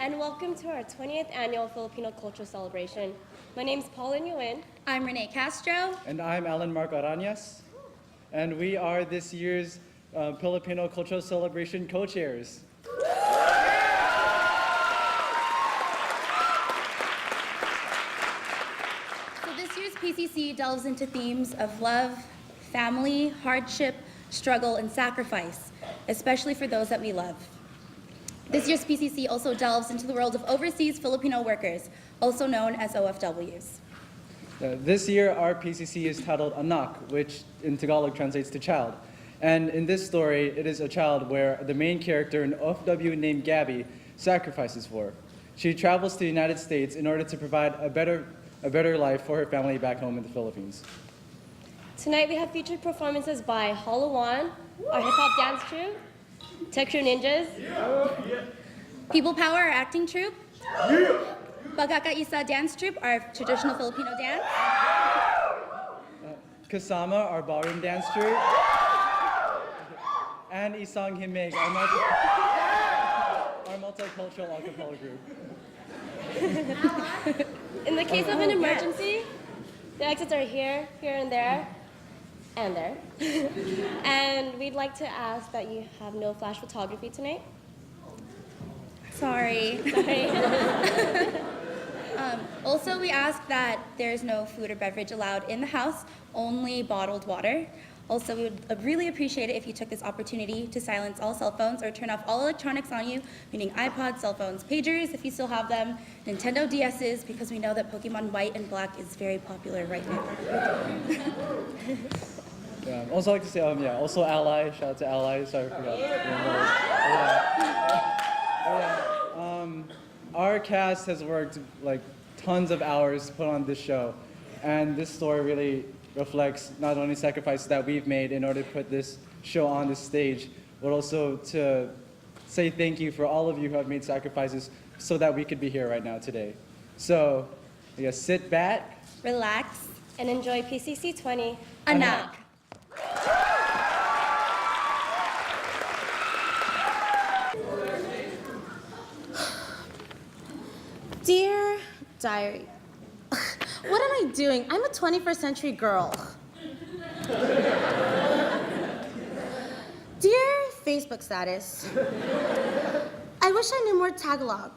and welcome to our 20th Annual Filipino Cultural Celebration. My name is Pauline Nguyen. I'm Renee Castro. And I'm Alan Mark Arañas. And we are this year's Filipino Cultural Celebration co-chairs. So this year's PCC delves into themes of love, family, hardship, struggle, and sacrifice, especially for those that we love. This year's PCC also delves into the world of overseas Filipino workers, also known as OFWs. This year, our PCC is titled Anak, which in Tagalog translates to child. And in this story, it is a child where the main character, an OFW named Gabby, sacrifices for. She travels to the United States in order to provide a better life for her family back home in the Philippines. Tonight we have featured performances by Haluan, our hip-hop dance troupe, Tech Crew Ninjas, People Power, our acting troupe, Pagkakaisa dance troupe, our traditional Filipino dance, Kasama, our ballroom dance troupe, and Isang, Himig, our multicultural a cappella group. In the case of an emergency, the exits are here, here and there, and there. And we'd like to ask that you have no flash photography tonight. Sorry. Sorry. Also, we ask that there's no food or beverage allowed in the house, only bottled water. Also, we would really appreciate it if you took this opportunity to silence all cell phones or turn off all electronics on you, meaning iPods, cell phones, pagers if you still have them, Nintendo DSs, because we know that Pokemon White and Black is very popular right now. Yeah, I'd also like to say, also Alay, shout out to Alay, sorry I forgot. Our cast has worked like tons of hours to put on this show, and this story really reflects not only sacrifices that we've made in order to put this show on this stage, but also to say thank you for all of you who have made sacrifices so that we could be here right now today. So, sit back, Relax, and enjoy PCC 20. Anak. Dear Diary, what am I doing? I'm a 21st century girl. Dear Facebook status, I wish I knew more Tagalog.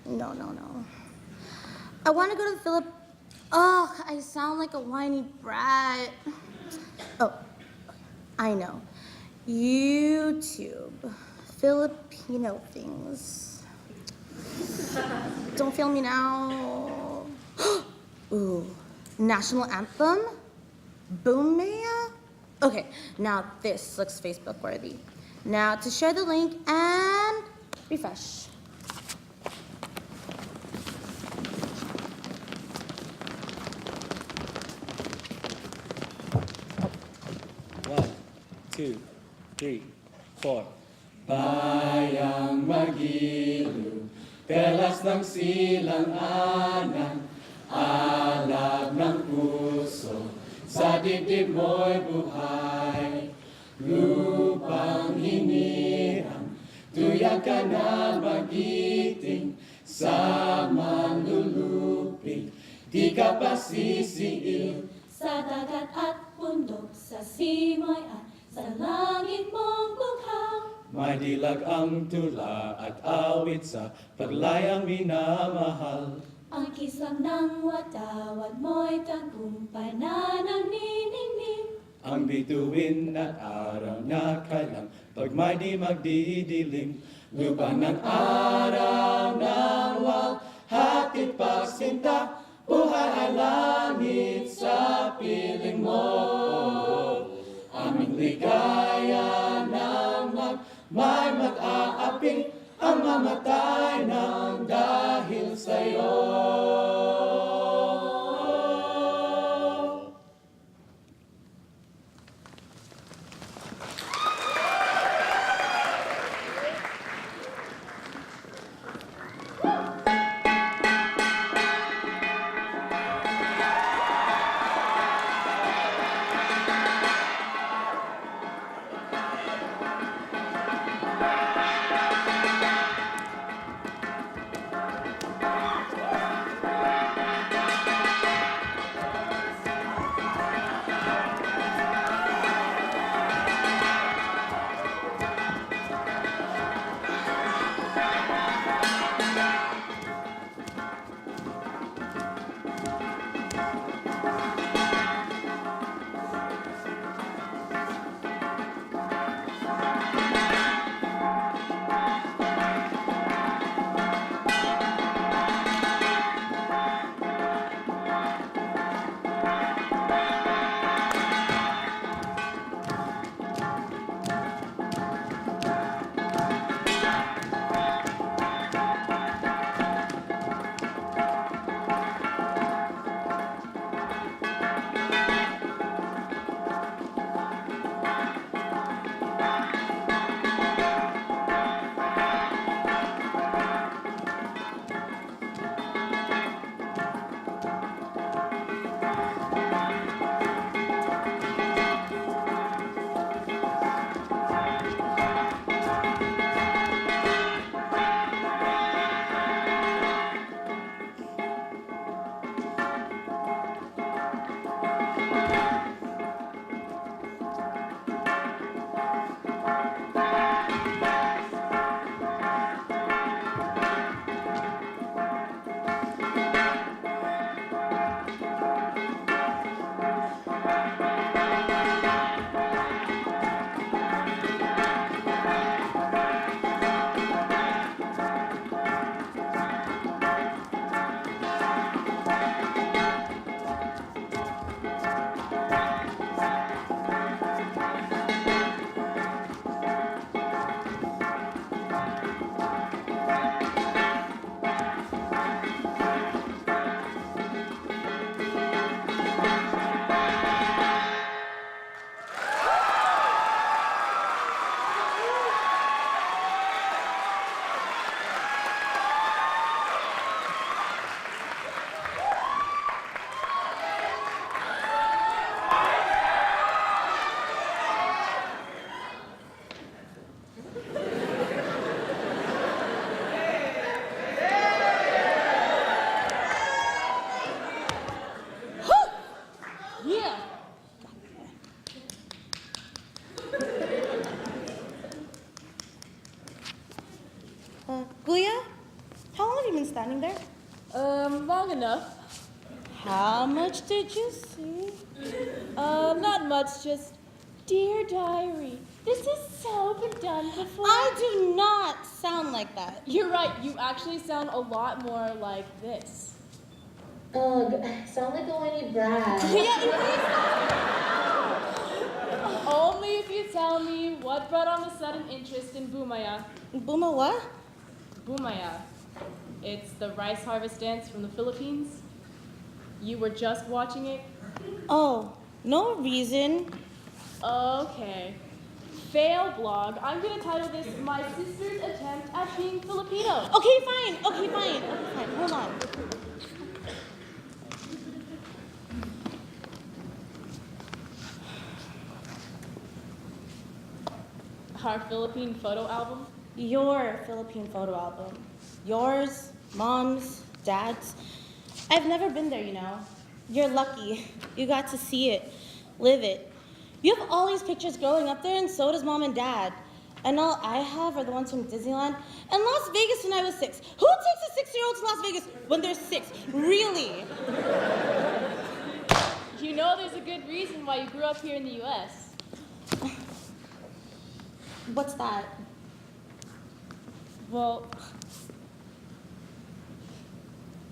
No. I want to go to the Philippines. Oh, I sound like a whiny brat. Oh, I know. YouTube, Filipino things. Don't feel me now. Ooh, national anthem? Boom Maya? Okay, now this looks Facebook worthy. Now to share the link and refresh. One, two, three, four. Bayang magiliw, telas ng silanganan, alab ng puso, sa dibdib mo'y buhay. Lupang hinirang, tuyag ka na magiting, sa manlulupig, di ka pa sisiil. Sa dagat at bundok, sa simoy at sa langit mong bukhang. May dilag ang tula at awit sa paglayang minamahal. Ang kislang ng watawat mo'y tagumpay na nagniningning. Ang bituin at araw na kailang pag may di magdidilim. Lupa ng araw ng wal, hatid pagsinta, buhay ay langit sa piling mo. Aming ligaya naman, may mag-aaping ang mamatay ng dahil sa'yo. you been standing there? Long enough. How much did you see? Not much, just, dear diary, this has so been done before. I do not sound like that. You're right, you actually sound a lot more like this. Ugh, sound like a whiny brat. Only if you tell me what brought on the sudden interest in Bumaya. Buma what? Bumaya. It's the rice harvest dance from the Philippines. You were just watching it? Oh, no reason. Okay. Fail blog. I'm gonna title this My Sister's Attempt at Being Filipino. Okay, fine. Hold on. Our Philippine photo album. Your Philippine photo album. Yours, Mom's, Dad's. I've never been there, you know. You're lucky. You got to see it, live it. You have all these pictures growing up there, and so does Mom and Dad. And all I have are the ones from Disneyland and Las Vegas when I was 6. Who takes a 6-year-old to Las Vegas when they're 6? Really? You know there's a good reason why you grew up here in the U.S. What's that? Well,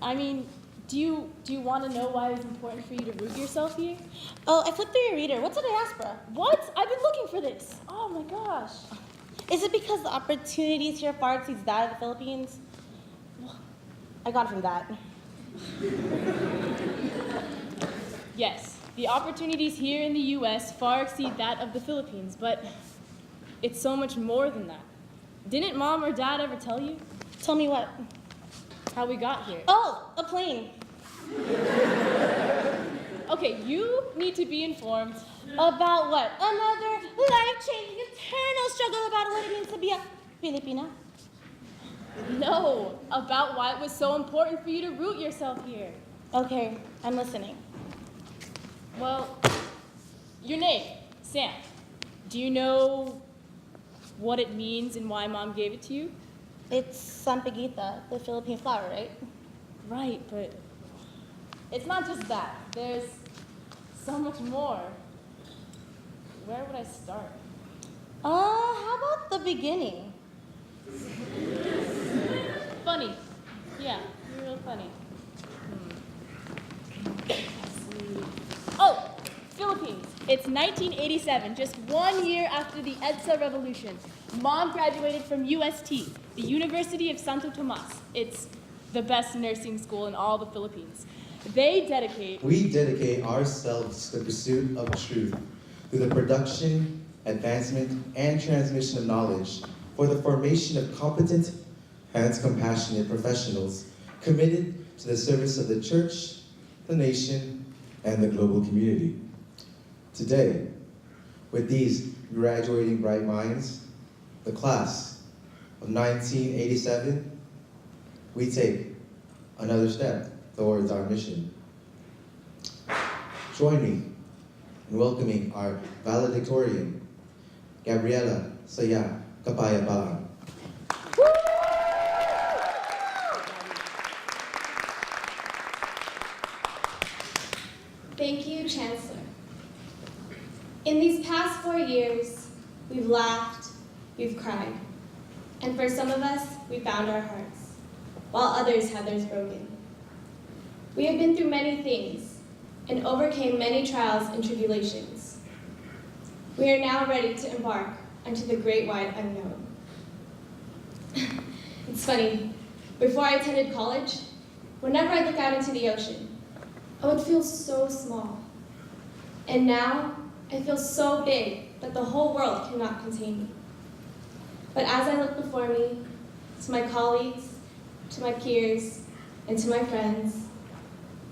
I mean, do you want to know why it was important for you to root yourself here? Oh, I flipped through your reader. What's a diaspora? What? I've been looking for this. Oh my gosh. Is it because the opportunities here far exceeds that of the Philippines? I got it from that. Yes, the opportunities here in the U.S. far exceed that of the Philippines, but it's so much more than that. Didn't Mom or Dad ever tell you Tell me what? how we got here? Oh, a plane. Okay, you need to be informed. About what? Another life-changing, eternal struggle about what it means to be a Filipina? No, about why it was so important for you to root yourself here. Okay, I'm listening. Well, your name, Sam. Do you know what it means and why Mom gave it to you? It's Sampaguita, the Philippine flower, right? Right, but it's not just that. There's so much more. Where would I start? How about the beginning? Funny. Yeah, you're real funny. Let's see. Oh, Philippines. It's 1987, just 1 year after the EDSA revolution. Mom graduated from UST, the University of Santo Tomas. It's the best nursing school in all the Philippines. We dedicate ourselves to the pursuit of truth through the production, advancement, and transmission of knowledge for the formation of competent, hence compassionate professionals committed to the service of the church, the nation, and the global community. Today, with these graduating bright minds, the class of 1987, we take another step towards our mission. Join me in welcoming our valedictorian, Gabriela Saya Kapayapaan. Thank you, Chancellor. In these past 4 years, we've laughed, we've cried, and for some of us, we found our hearts, while others had theirs broken. We have been through many things and overcame many trials and tribulations. We are now ready to embark onto the great wide unknown. It's funny, before I attended college, whenever I look out into the ocean, I would feel so small. And now, I feel so big that the whole world cannot contain me. But as I look before me, to my colleagues, to my peers, and to my friends,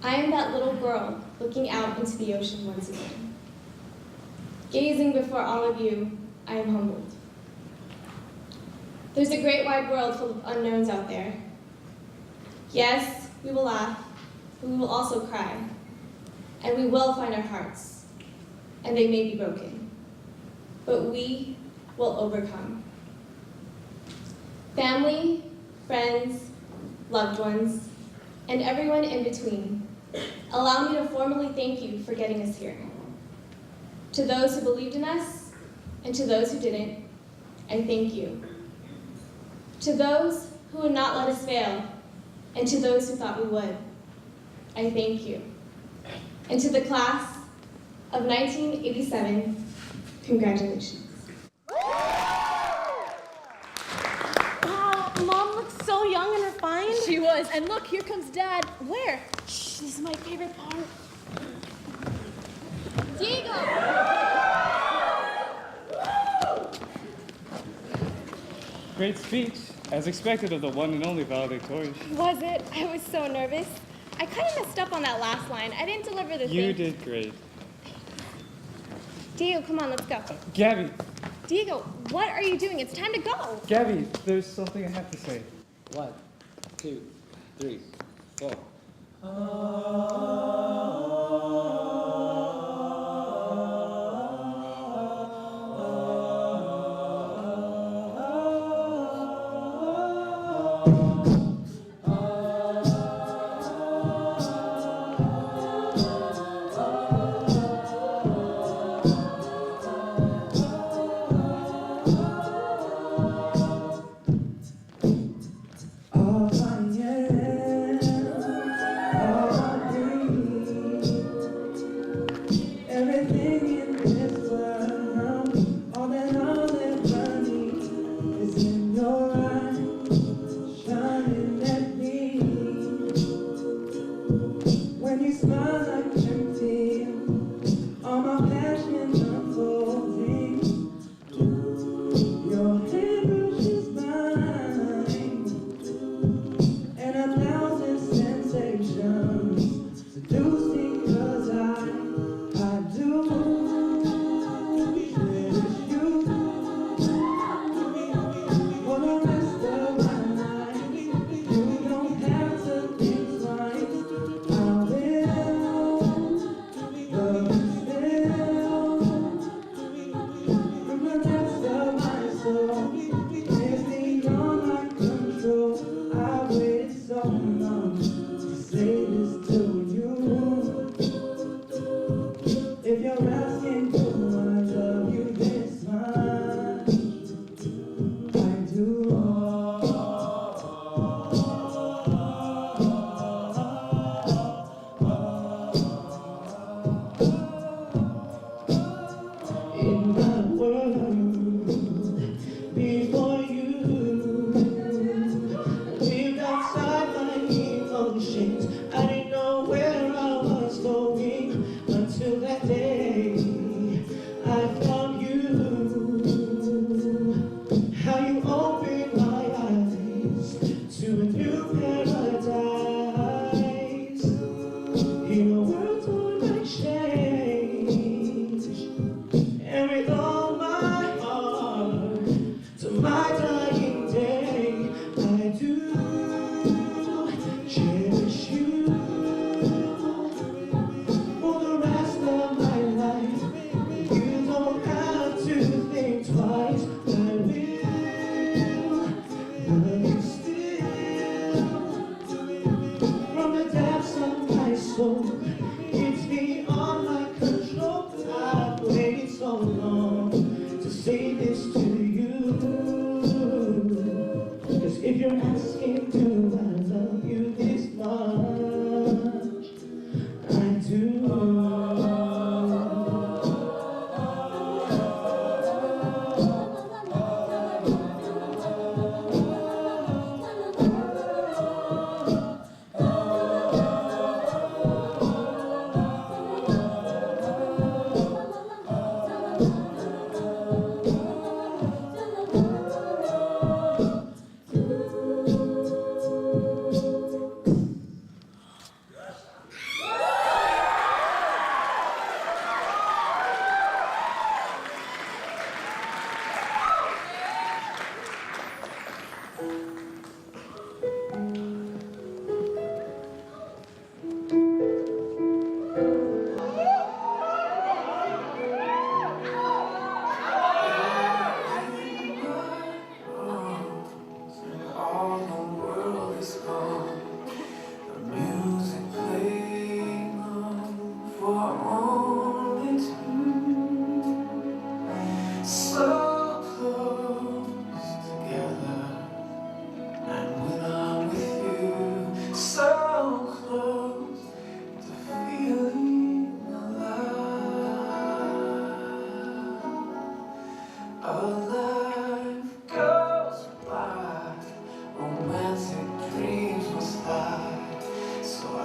I am that little girl looking out into the ocean once again. Gazing before all of you, I am humbled. There's a great wide world full of unknowns out there. Yes, we will laugh, but we will also cry. And we will find our hearts, and they may be broken. But we will overcome. Family, friends, loved ones, and everyone in between, allow me to formally thank you for getting us here. To those who believed in us, and to those who didn't, I thank you. To those who would not let us fail, and to those who thought we would, I thank you. And to the class of 1987, congratulations. Wow, Mom looks so young and refined. She was. And look, here comes Dad. Where? Shh, this is my favorite part. Diego! Great speech, as expected of the one and only valedictorian. Was it? I was so nervous. I kind of messed up on that last line. I didn't deliver the You thing. did great. Diego, come on, let's go. Gabby, Diego, what are you doing? It's time to go. Gabby, there's something I have to say. 1, 2, 3, 4.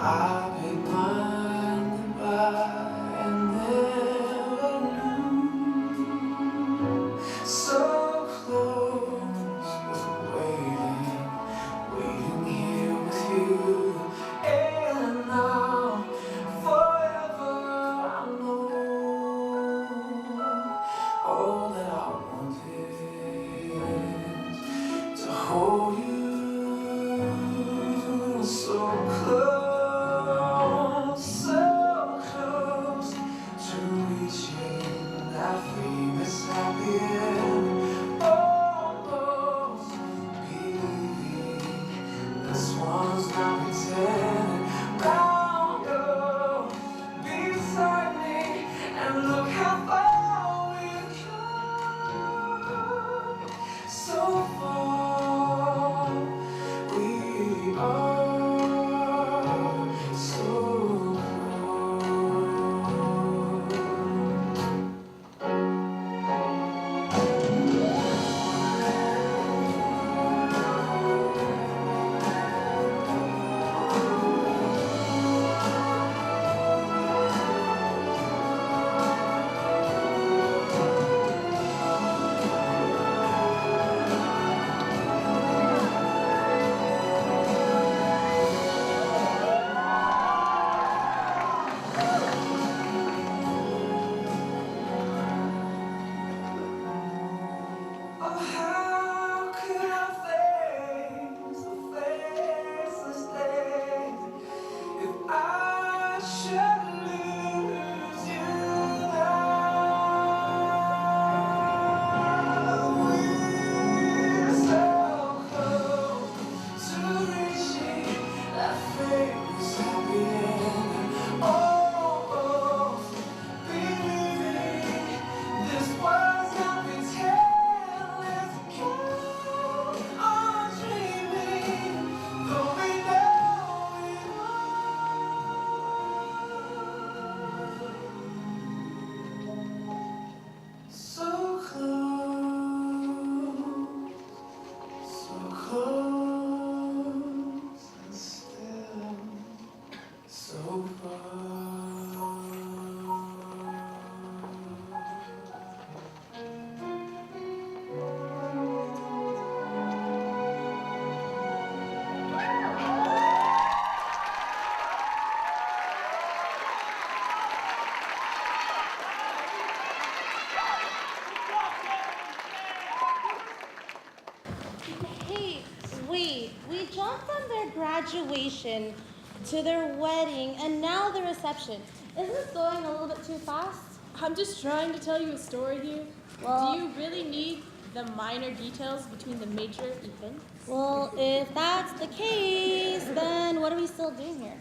I paid mine goodbye and never knew. So close, waiting here with you. And now, forever I know all that I wanted to hold you so close to reaching that famous happy end. Almost believing this one's not pretending. Now you're beside me, and look how far we've come. So far, we are so how could I face the faceless days if I should lose you now? We're so close to reaching that famous happy ending. Almost believing this was not pretend. Let's go on dreaming, though we know it all. So close, and still so far. Hey, wait, we jumped from their graduation to their wedding and now the reception. Isn't this going a little bit too fast? I'm just trying to tell you a story here. Well- Do you really need the minor details between the major events? Well, if that's the case, then what are we still doing here?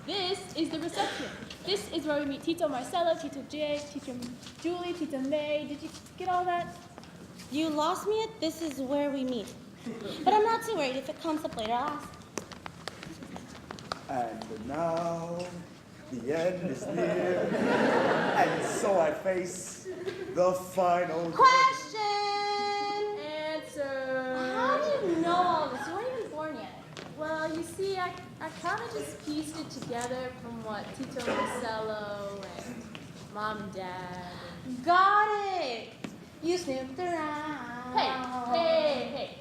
This is the reception. This is where we meet Tito Marcelo, Tito Jay, Tito Julie, Tito May. Did you get all that? You lost me at this is where we meet. But I'm not too worried. If it comes up later, I'll ask. And now, the end is near, and so I face the final Question! Answer. How do you know all this? You weren't even born yet. Well, you see, I kind of just pieced it together from what Tito Marcelo and Mom and Dad. Got it! You snooped around. Hey.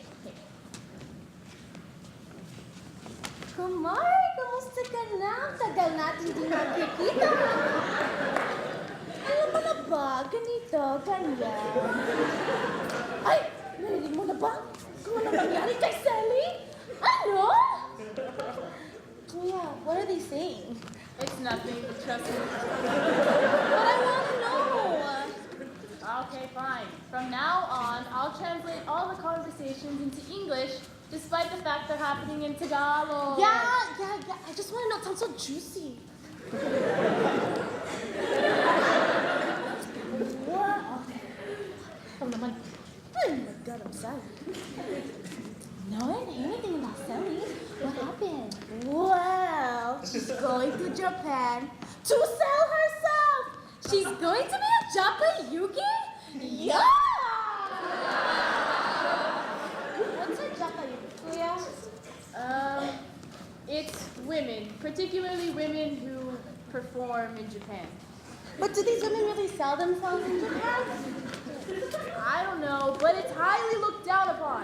Kumar, kamusta ka na? Tagal natin di nakikita. Alam mo na ba? Ganito, ganyan. Ay! Narinig mo na ba? Kung ano nangyari kay Sally? Ano? Kuya, what are they saying? It's nothing, trust me. But I want to know. Okay, fine. From now on, I'll translate all the conversations into English, despite the fact they're happening in Tagalog. Yeah. I just want to know. It sounds so juicy. What? Oh, naman. Oh my God, I'm sorry. No, I didn't hear anything about Sally. What happened? Well, she's going to Japan to sell herself. She's going to be a Japa Yugi? Yeah! What's a Japa Yugi? It's where women, particularly women who perform in Japan. But do these women really sell themselves in Japan? I don't know, but it's highly looked down upon.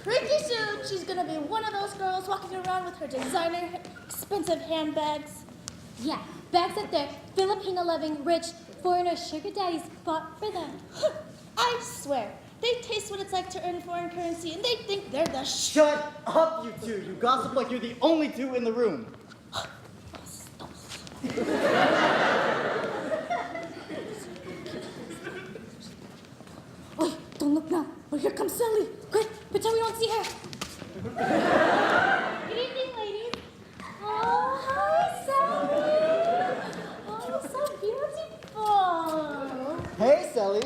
Pretty soon, she's gonna be one of those girls walking around with her designer, expensive handbags. Yeah, bags that their Filipino-loving, rich, foreigner sugar daddies bought for them. I swear, they taste what it's like to earn foreign currency, and they think they're the Shut up, you two. You gossip like you're the only two in the room. Wait, don't look now. Well, here comes Sally. Quick, pretend we don't see her. Good evening, ladies. Oh, hi, Sally. Oh, so beautiful. Hey, Sally.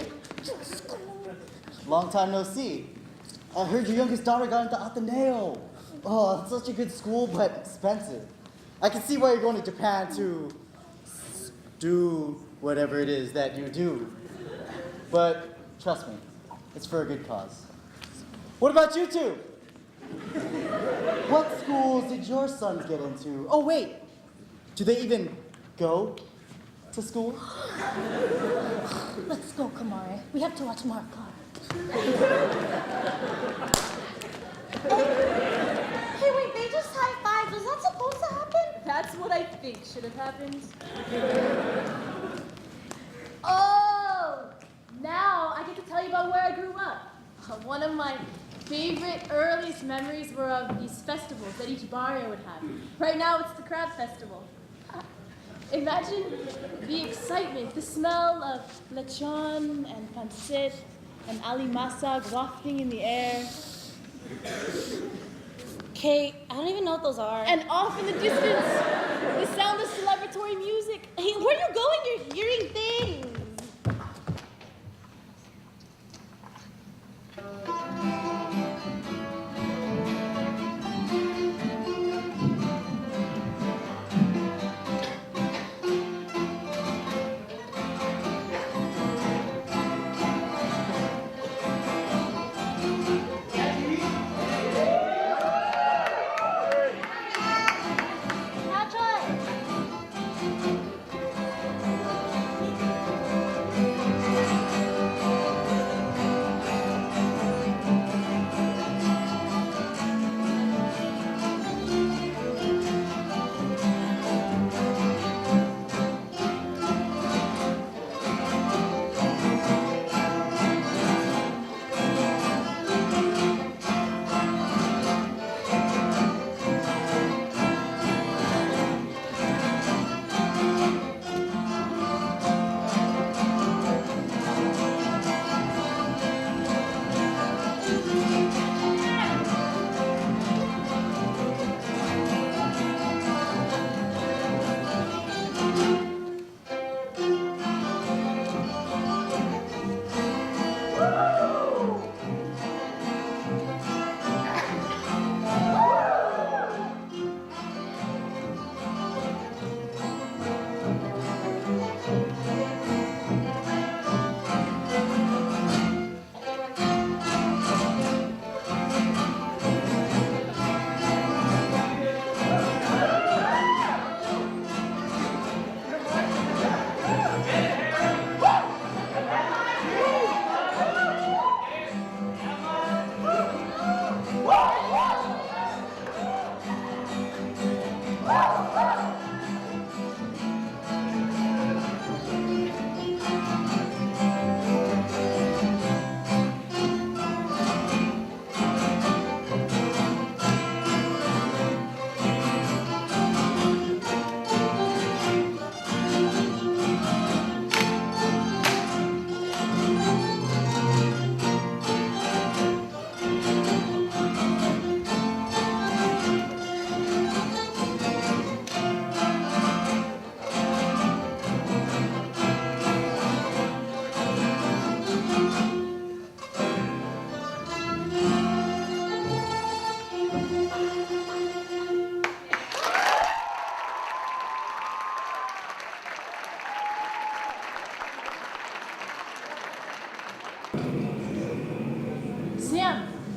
Long time no see. I heard your youngest daughter got into Ateneo. Oh, it's such a good school, but expensive. I can see why you're going to Japan to do whatever it is that you do. But trust me, it's for a good cause. What about you two? What schools did your sons get into? Oh, wait. Do they even go to school? Let's go, Kamare. We have to watch Mark Carr. Hey, wait, they just high-fived. Was that supposed to happen? That's what I think should have happened. Oh! Now I get to tell you about where I grew up. One of my favorite earliest memories were of these festivals that each barrio would have. Right now it's the crab festival. Imagine the excitement, the smell of lechon and pancit and alimasag wafting in the air. Kate, I don't even know what those are. And off in the distance, the sound of celebratory music. Hey, where are you going? You're hearing things.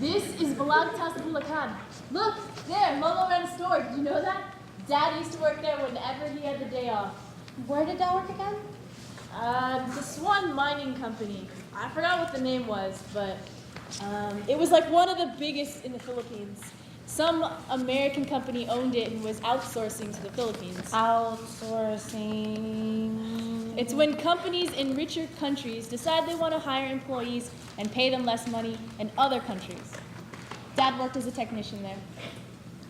This is Balagtas Bulacan. Look, there, Lolo ran a store. Did you know that? Dad used to work there whenever he had the day off. Where did Dad work again? The Swan Mining Company. I forgot what the name was, but it was like one of the biggest in the Philippines. Some American company owned it and was outsourcing to the Philippines. Outsourcing. It's when companies in richer countries decide they want to hire employees and pay them less money in other countries. Dad worked as a technician there.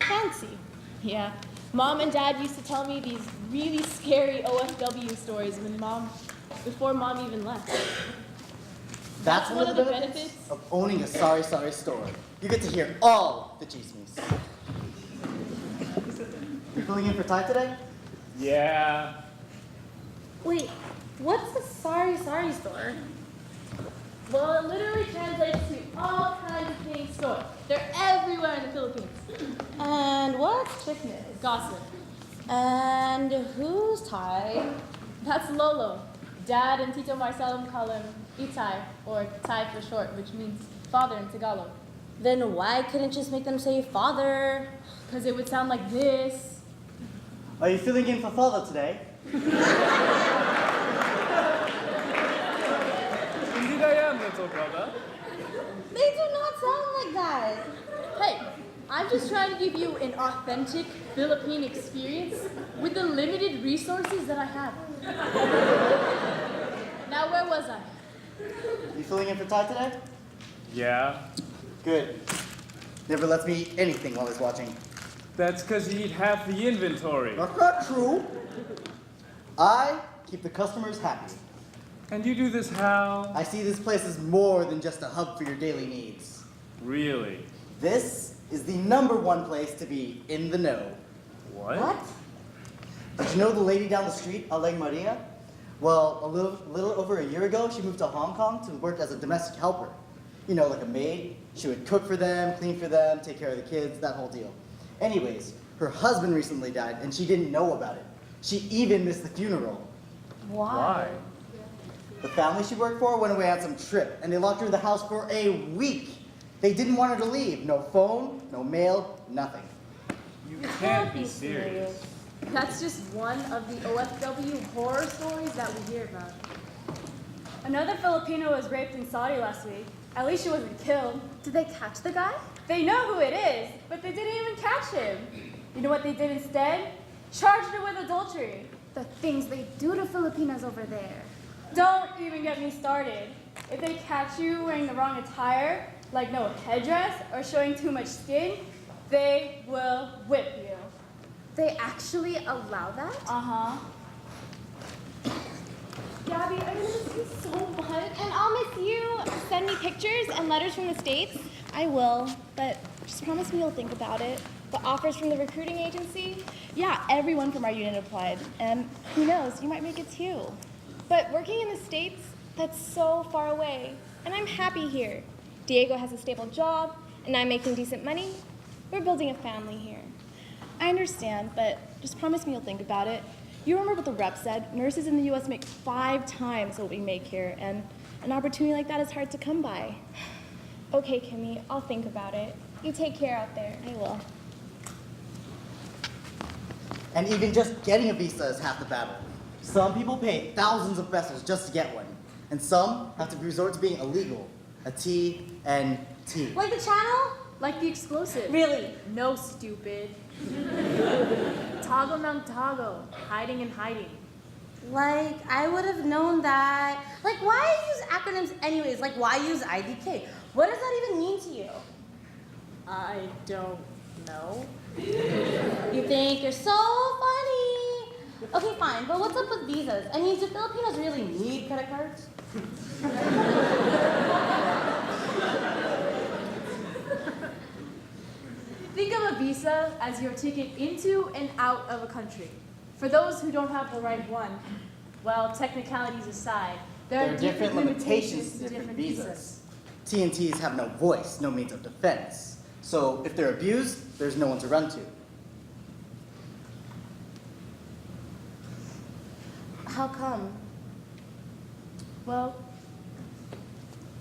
Fancy. Yeah. Mom and Dad used to tell me these really scary OFW stories before Mom even left. That's one of the benefits of owning a sorry store. You get to hear all the chismes. You filling in for Ty today? Yeah. Wait, what's the sorry store? Well, it literally translates to all kinds of things store. They're everywhere in the Philippines. And what's Sickness, gossip. And who's Ty? That's Lolo. Dad and Tito Marcelum call him Itay, or Tay for short, which means father in Tagalog. Then why couldn't just make them say father? Because it would sound like this. Are you filling in for father today? Indeed I am, little brother. They do not sound like that. Hey, I'm just trying to give you an authentic Philippine experience with the limited resources that I have. Now, where was I? You filling in for Ty today? Yeah. Good. Never lets me eat anything while he's watching. That's because you eat half the inventory. That's not true. I keep the customers happy. And you do this how? I see this place as more than just a hub for your daily needs. Really? This is the #1 place to be in the know. What? Did you know the lady down the street, Alay Maria? Well, a little over a year ago, she moved to Hong Kong to work as a domestic helper. You know, like a maid. She would cook for them, clean for them, take care of the kids, that whole deal. Anyways, her husband recently died, and she didn't know about it. She even missed the funeral. Why? The family she worked for went away on some trip, and they locked her in the house for a week. They didn't want her to leave. No phone, no mail, nothing. You can't be serious. That's just one of the OFW horror stories that we hear about. Another Filipino was raped in Saudi last week. At least she wasn't killed. Did they catch the guy? They know who it is, but they didn't even catch him. You know what they did instead? Charged her with adultery. The things they do to Filipinos over there. Don't even get me started. If they catch you wearing the wrong attire, like no headdress or showing too much skin, they will whip you. They actually allow that? Uh-huh. Gabby, I miss you so much. And I'll miss you. Send me pictures and letters from the States. I will, but just promise me you'll think about it. The offers from the recruiting agency? Yeah, everyone from our unit applied. And who knows, you might make it too. But working in the States, that's so far away. And I'm happy here. Diego has a stable job, and I'm making decent money. We're building a family here. I understand, but just promise me you'll think about it. You remember what the rep said? Nurses in the U.S. make 5 times what we make here, and an opportunity like that is hard to come by. Okay, Kimmy, I'll think about it. You take care out there. I will. And even just getting a visa is half the battle. Some people pay thousands of pesos just to get one, and some have to resort to being illegal. A TNT. Like the channel? Like the explosive. Really? No, stupid. Tago ng tago. Hiding and hiding. Like, I would have known that. Like, why use acronyms anyways? Like, why use IDK? What does that even mean to you? I don't know. You think you're so funny. Okay, fine, but what's up with visas? I mean, do Filipinos really need credit cards? Think of a visa as your ticket into and out of a country. For those who don't have the right one, well, technicalities aside, there are different limitations to different visas. TNTs have no voice, no means of defense. So if they're abused, there's no one to run to. How come? Well,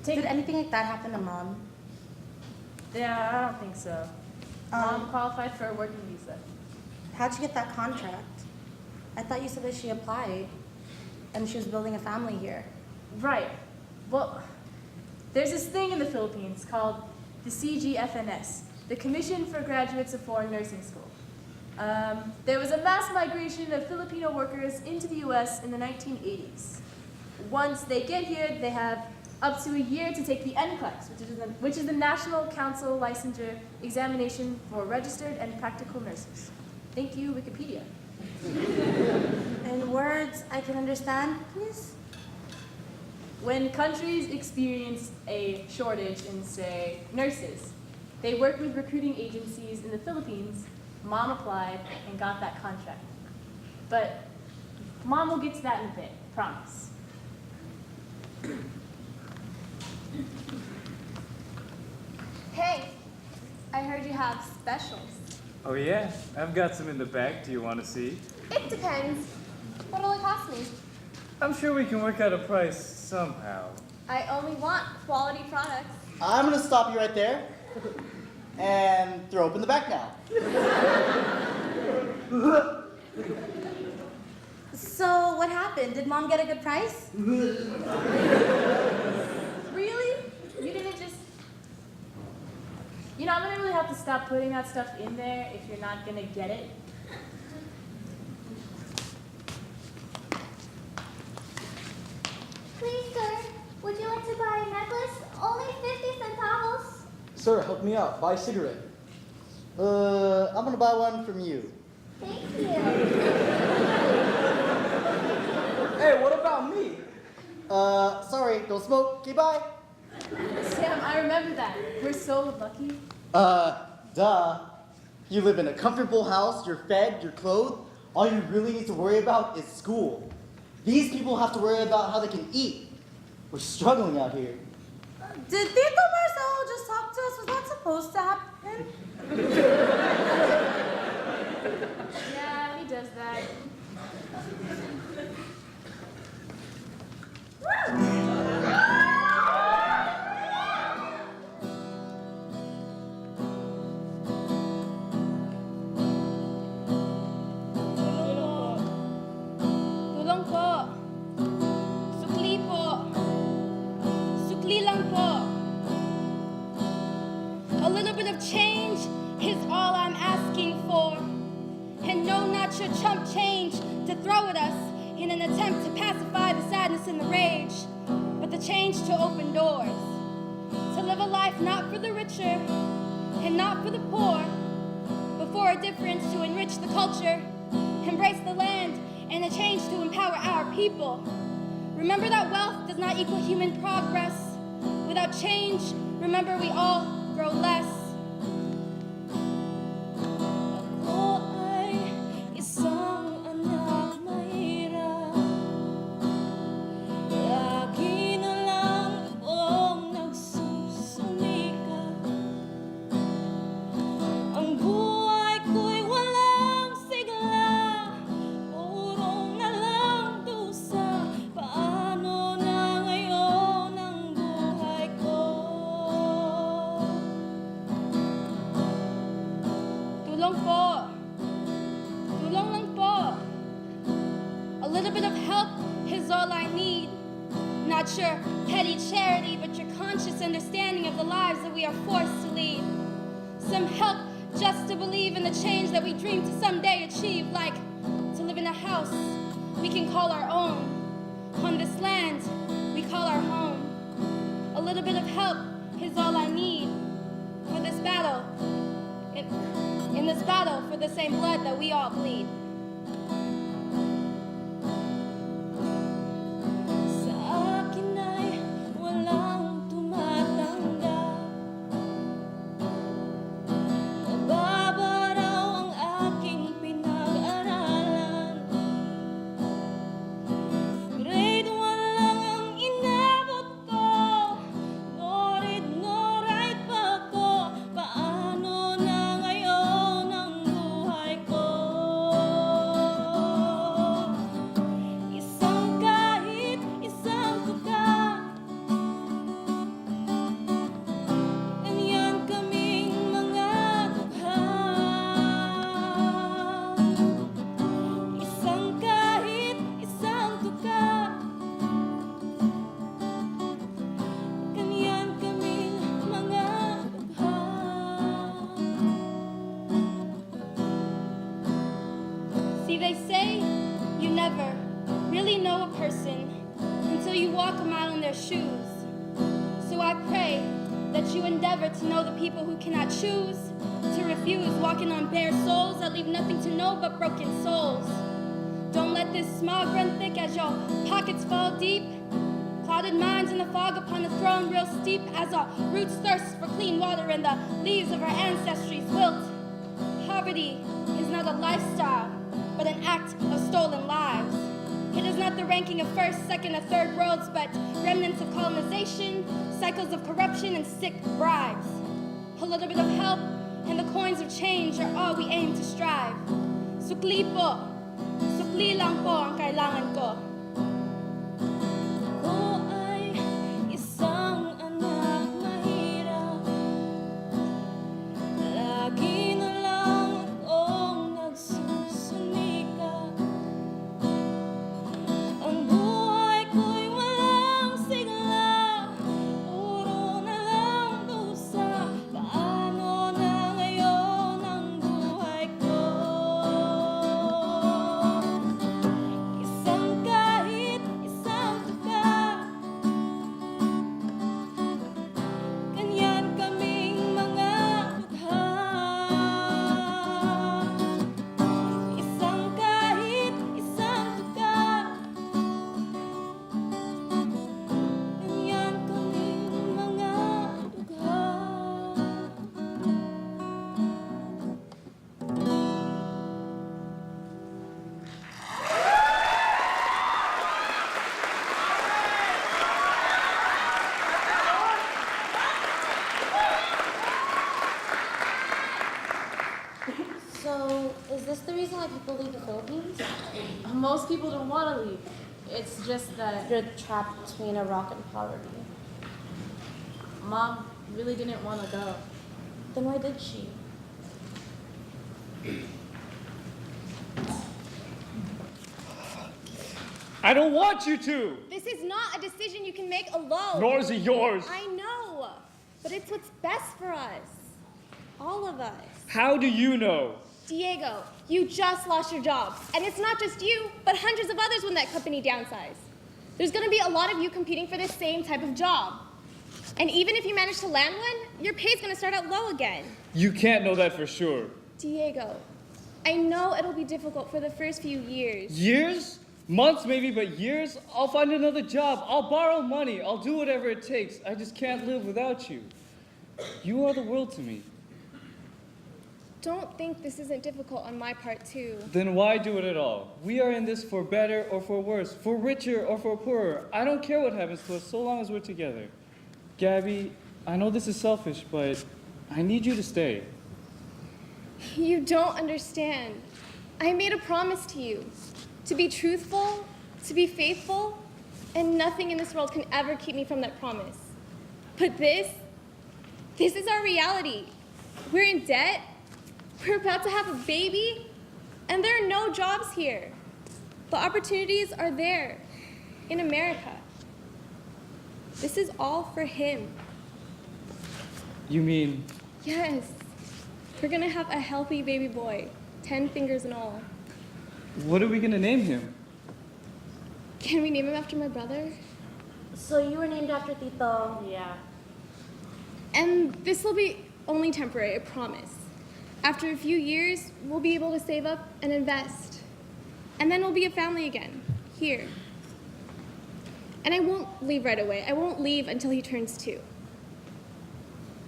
Did anything like that happen to Mom? Yeah, I don't think so. Mom qualified for a working visa. How'd you get that contract? I thought you said that she applied and she was building a family here. Right. Well, there's this thing in the Philippines called the CGFNS, the Commission for Graduates of Foreign Nursing School. There was a mass migration of Filipino workers into the US in the 1980s. Once they get here, they have up to a year to take the NCLEX, which is the National Council Licensure Examination for Registered and Practical Nurses. Thank you, Wikipedia. In words I can understand, please? When countries experience a shortage in, say, nurses, they work with recruiting agencies in the Philippines. Mom applied and got that contract. But Mom will get to that in a bit, promise. Hey, I heard you have specials. Oh yeah, I've got some in the bag. Do you want to see? It depends. What'll it cost me? I'm sure we can work out a price somehow. I only want quality products. I'm gonna stop you right there and throw open the back now. So what happened? Did Mom get a good price? Really? You didn't just... You know, I'm gonna really have to stop putting that stuff in there if you're not gonna get it. Please, sir, would you like to buy a necklace? Only 50 centavos. Sir, help me out. Buy a cigarette. I'm gonna buy one from you. Thank you. Hey, what about me? Sorry, don't smoke. Okay, bye. Sam, I remember that. We're so lucky. Duh. You live in a comfortable house, you're fed, you're clothed. All you really need to worry about is school. These people have to worry about how they can eat. We're struggling out here. Did Tito Marcelo just talk to us? Was that supposed to happen? Yeah, he does that. Tulong po. Sukli po. Sukli lang po. A little bit of change is all I'm asking for. And no, not your chump change to throw at us in an attempt to pacify the sadness and the rage, but the change to open doors. To live a life not for the richer and not for the poor, but for a difference to enrich the culture, embrace the land, and a change to empower our people. Remember that wealth does not equal human progress. Without change, remember we all grow less. Ako ay isang anak mahirap. Lagi na lang akong nagsusumikap. Ang buhay ko'y walang sigla. Puro na lang dusa. Paano na ngayon ang buhay ko? Tulong po. Tulong lang po. A little bit of help is all I need. Not your petty charity, but your conscious understanding of the lives that we are forced to lead. Some help just to believe in the change that we dream to someday achieve, like to live in a house we can call our own. On this land we call our home. A little bit of help is all I need for this battle. In this battle for the same blood that we all bleed. Sa akin ay walang tumatanggap. Mababa raw ang aking pinag-aralan. Grade 1 lang ang inabot ko. No read, no write pa ko. Paano na ngayon ang buhay ko? endeavor to know the people who cannot choose, to refuse, walking on bare soles that leave nothing to know but broken souls. Don't let this smog run thick as your pockets fall deep. Clouded minds in the fog upon the throne real steep as our roots thirst for clean water and the leaves of our ancestries wilt. Poverty is not a lifestyle, but an act of stolen lives. It is not the ranking of first, second, or third worlds, but remnants of colonization, cycles of corruption, and sick bribes. A little bit of help and the coins of change are all we aim to strive. Sukli po, sukli lang po ang kailangan ko. Ako ay isang anak mahirap. Lagi na lang akong nagsusumikap. Ang buhay ko'y walang sigla. Puro na lang dusa. Paano na ngayon ang buhay ko? Isang kahit isang tuka. Ganyan kaming mga dukha. Isang kahit isang tuka. Ganyan kaming mga dukha. So, is this the reason why people leave the Philippines? Most people don't want to leave. It's just that You're trapped between a rock and poverty. Mom really didn't want to go. Then why did she? I don't want you to! This is not a decision you can make alone. Nor is it yours. I know, but it's what's best for us. All of us. How do you know? Diego, you just lost your job. And it's not just you, but hundreds of others when that company downsized. There's gonna be a lot of you competing for this same type of job. And even if you manage to land one, your pay's gonna start out low again. You can't know that for sure. Diego, I know it'll be difficult for the first few years. Years? Months maybe, but years? I'll find another job. I'll borrow money. I'll do whatever it takes. I just can't live without you. You are the world to me. Don't think this isn't difficult on my part too. Then why do it at all? We are in this for better or for worse, for richer or for poorer. I don't care what happens to us so long as we're together. Gabby, I know this is selfish, but I need you to stay. You don't understand. I made a promise to you to be truthful, to be faithful, and nothing in this world can ever keep me from that promise. But this is our reality. We're in debt, we're about to have a baby, and there are no jobs here. The opportunities are there in America. This is all for him. You mean, Yes, we're gonna have a healthy baby boy, 10 fingers and all. what are we gonna name him? Can we name him after my brother? So you were named after Tito. Yeah. And this will be only temporary, I promise. After a few years, we'll be able to save up and invest. And then we'll be a family again, here. And I won't leave right away. I won't leave until he turns 2.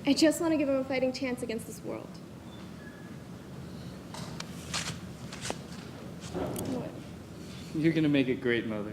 I just want to give him a fighting chance against this world. What? You're gonna make a great mother.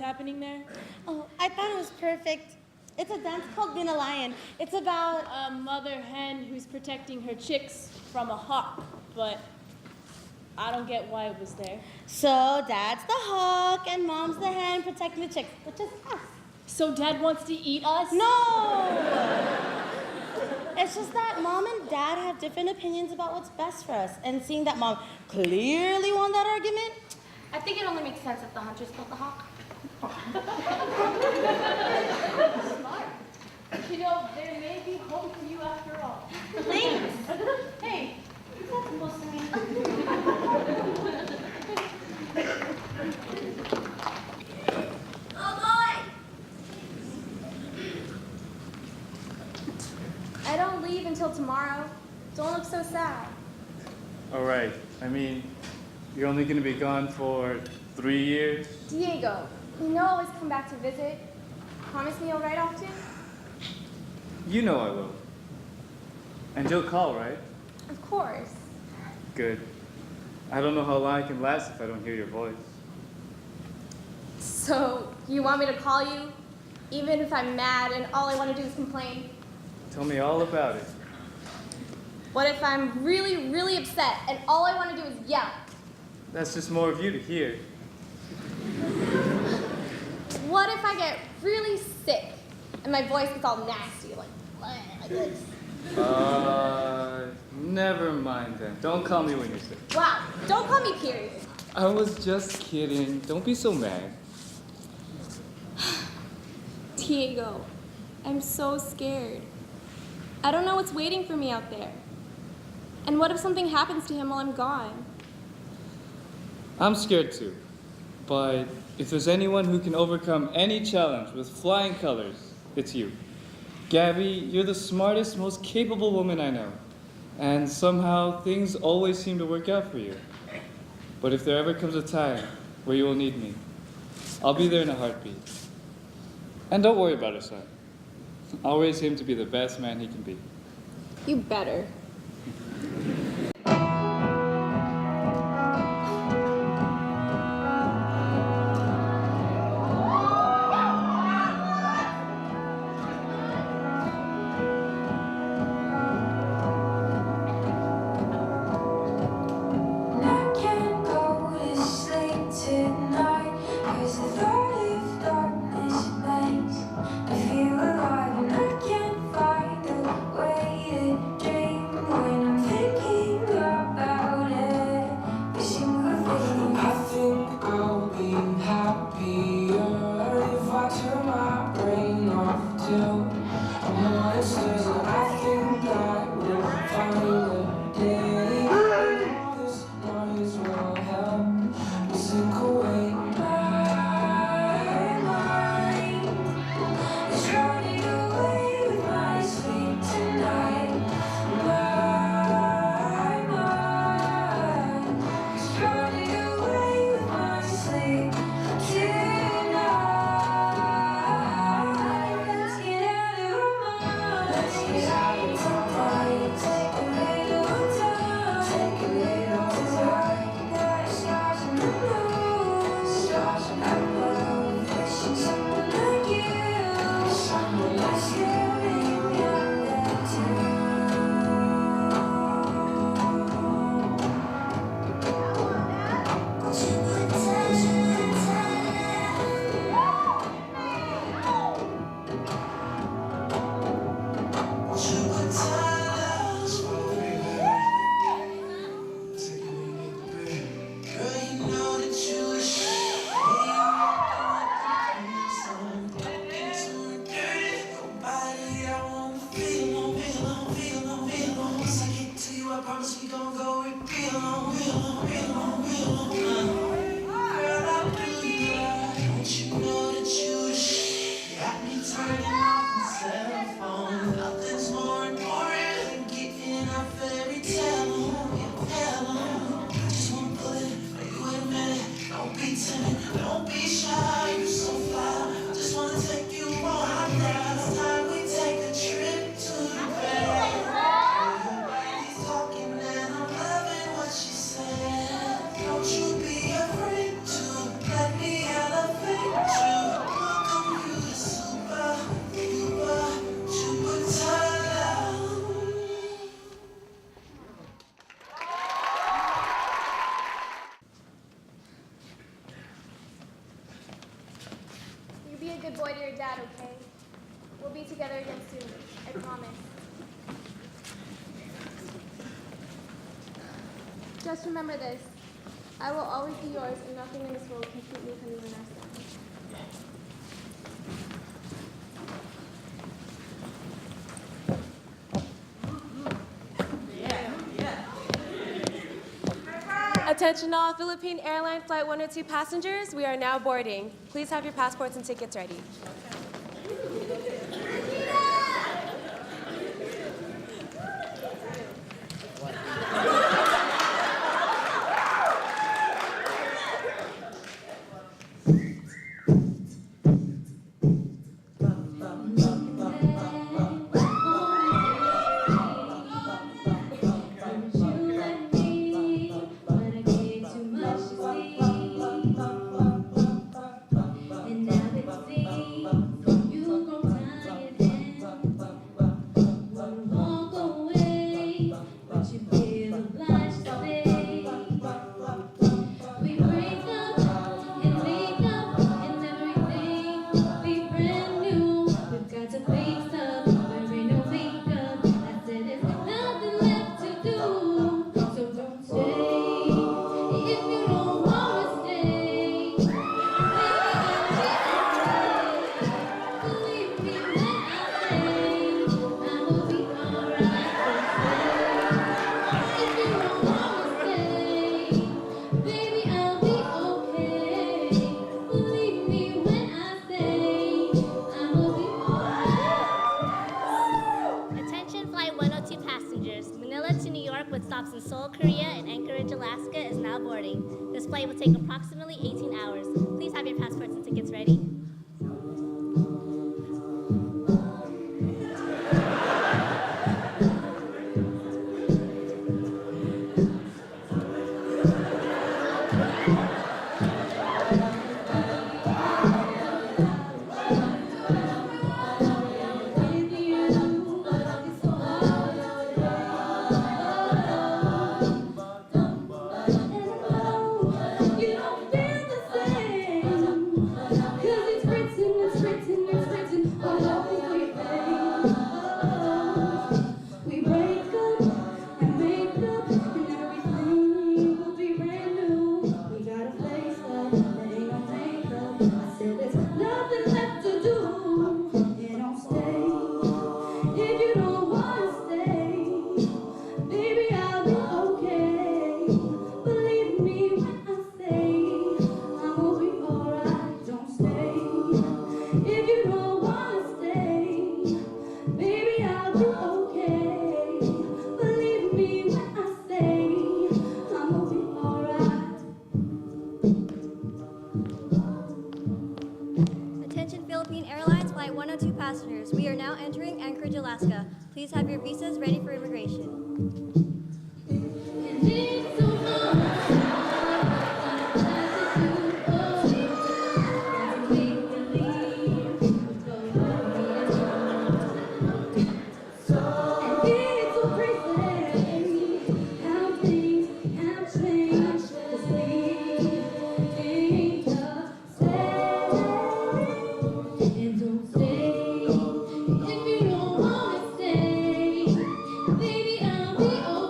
happening there? Oh, I thought it was perfect. It's a dance called Being a Lion. It's about A mother hen who's protecting her chicks from a hawk, but I don't get why it was there. So Dad's the hawk and Mom's the hen protecting the chicks, which is us. So Dad wants to eat us? No! It's just that Mom and Dad have different opinions about what's best for us. And seeing that Mom clearly won that argument, I think it only makes sense if the hunters killed the hawk. Smart. You know, there may be hope for you after all. thanks. Hey, What's that supposed to mean? Oh boy! I don't leave until tomorrow. Don't look so sad. All right. I mean, you're only going to be gone for 3 years? Diego, you know I'll always come back to visit. Promise me you'll write often? You know I will. And you'll call, right? Of course. Good. I don't know how long I can last if I don't hear your voice. So, you want me to call you? Even if I'm mad and all I want to do is complain? Tell me all about it. What if I'm really, really upset and all I want to do is yell? That's just more of you to hear. What if I get really sick and my voice gets all nasty, like this? Never mind then. Don't call me when you're sick. Wow, don't call me period. I was just kidding. Don't be so mad. Diego, I'm so scared. I don't know what's waiting for me out there. And what if something happens to him while I'm gone? I'm scared too. But if there's anyone who can overcome any challenge with flying colors, it's you. Gabby, you're the smartest, most capable woman I know. And somehow things always seem to work out for you. But if there ever comes a time where you will need me, I'll be there in a heartbeat. And don't worry about our son. I'll raise him to be the best man he can be. You better. Let's again soon. I promise. Just remember this. I will always be yours, and nothing in this world can keep me from you and our son. Attention all Philippine Airline Flight 102 passengers, we are now boarding. Please have your passports and tickets ready. stops in Seoul, Korea, and Anchorage, Alaska is now boarding. This flight will take approximately 18 hours. Please have your passports and tickets ready. Passengers, we are now entering Anchorage, Alaska. Please have your visas ready for immigration. If you don't wanna stay, baby, I'll be okay.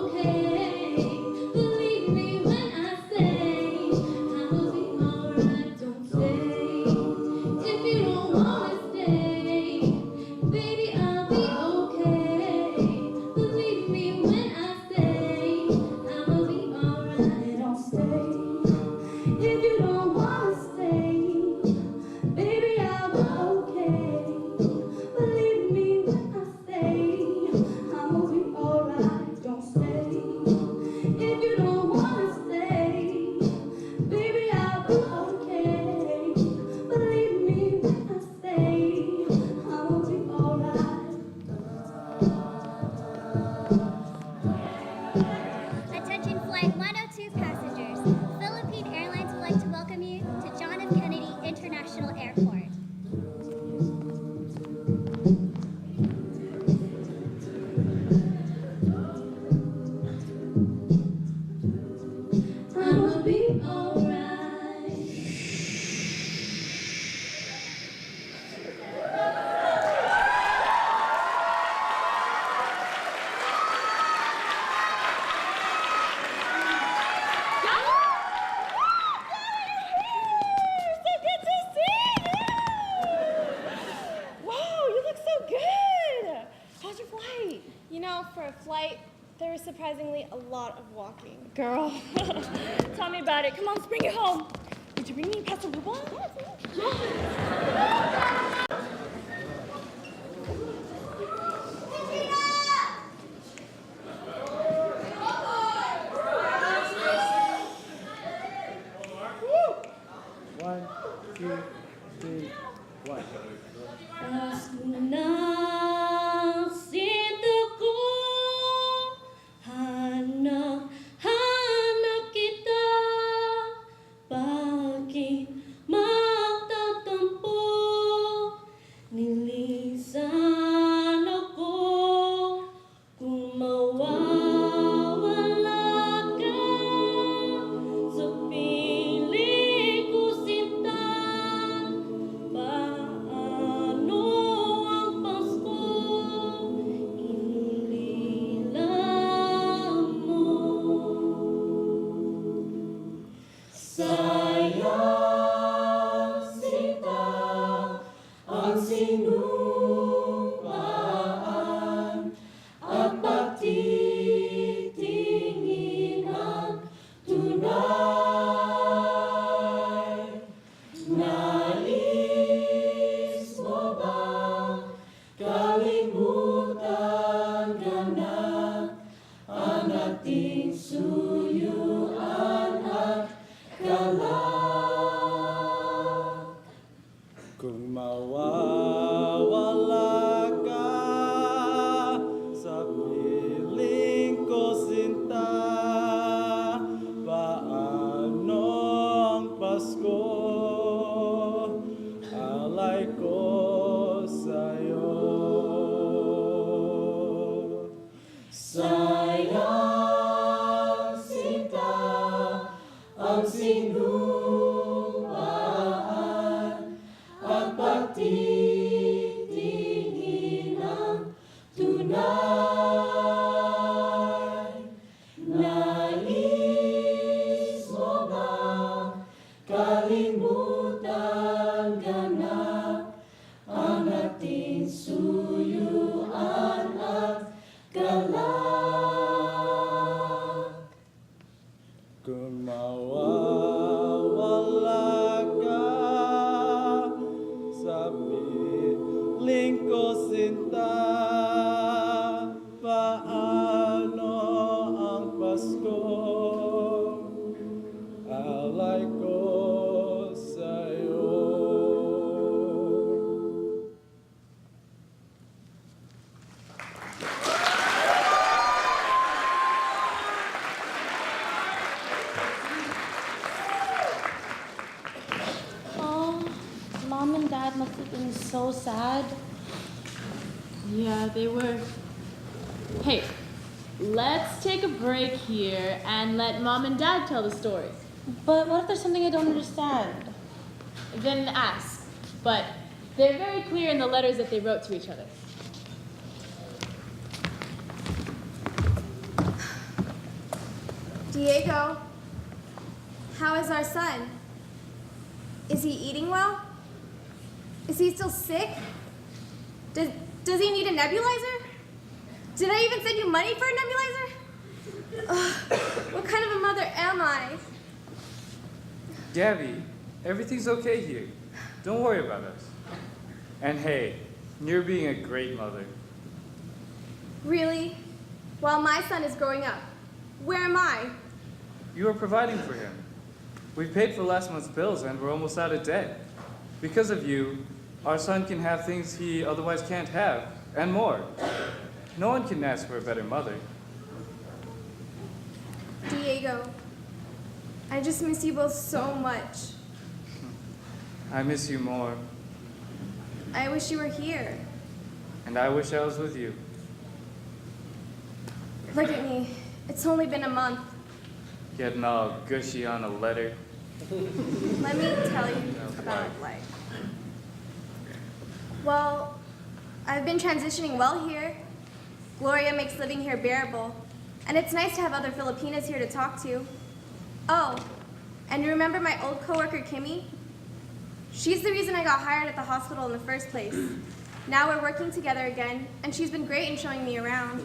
off for a flight, there was surprisingly a lot of walking. Girl, tell me about it. Come on, let's bring it home. Did you bring me Pasta Luba? One, two, three, one. Nasinto ko, hanap kita, bakit magtatampo? Nilisan ako, kung mawawala ka, sa piling ko sinta, paano ang Pasko inulilang mo? Sayang sinta ang sinumpaan at pagtitingin ang tunay. Nais mo bang kalimutan ka na ang ating suyuan at galak? Kung mawawala ka sa piling ko sinta, paano ang Pasko? Alay ko sa'yo. Sayang sinta ang sinumpaan at pagtitingin ang tunay. Nais mo bang kalimutan ka na ang ating suyuan at galak? Kung mawawala ka sa piling ko sinta, paano ang Pasko? Alay ko sa'yo. Oh, Mom and Dad must have been so sad. Yeah, they were. Hey, let's take a break here and let Mom and Dad tell the story. But what if there's something I don't understand? Then ask. But they're very clear in the letters that they wrote to each other. Diego, how is our son? Is he eating well? Is he still sick? Does he need a nebulizer? Did I even send you money for a nebulizer? Ugh, what kind of a mother am I? Gabby, everything's okay here. Don't worry about us. And hey, you're being a great mother. Really? While my son is growing up, where am I? You are providing for him. We've paid for last month's bills and we're almost out of debt. Because of you, our son can have things he otherwise can't have, and more. No one can ask for a better mother. Diego, I just miss you both so much. I miss you more, I wish you were here. and I wish I was with you. Look at me. It's only been a month. Getting all gushy on a letter. Let me tell you about life. Well, I've been transitioning well here. Gloria makes living here bearable. And it's nice to have other Filipinas here to talk to. Oh, and you remember my old coworker, Kimmy? She's the reason I got hired at the hospital in the first place. Now we're working together again, and she's been great in showing me around.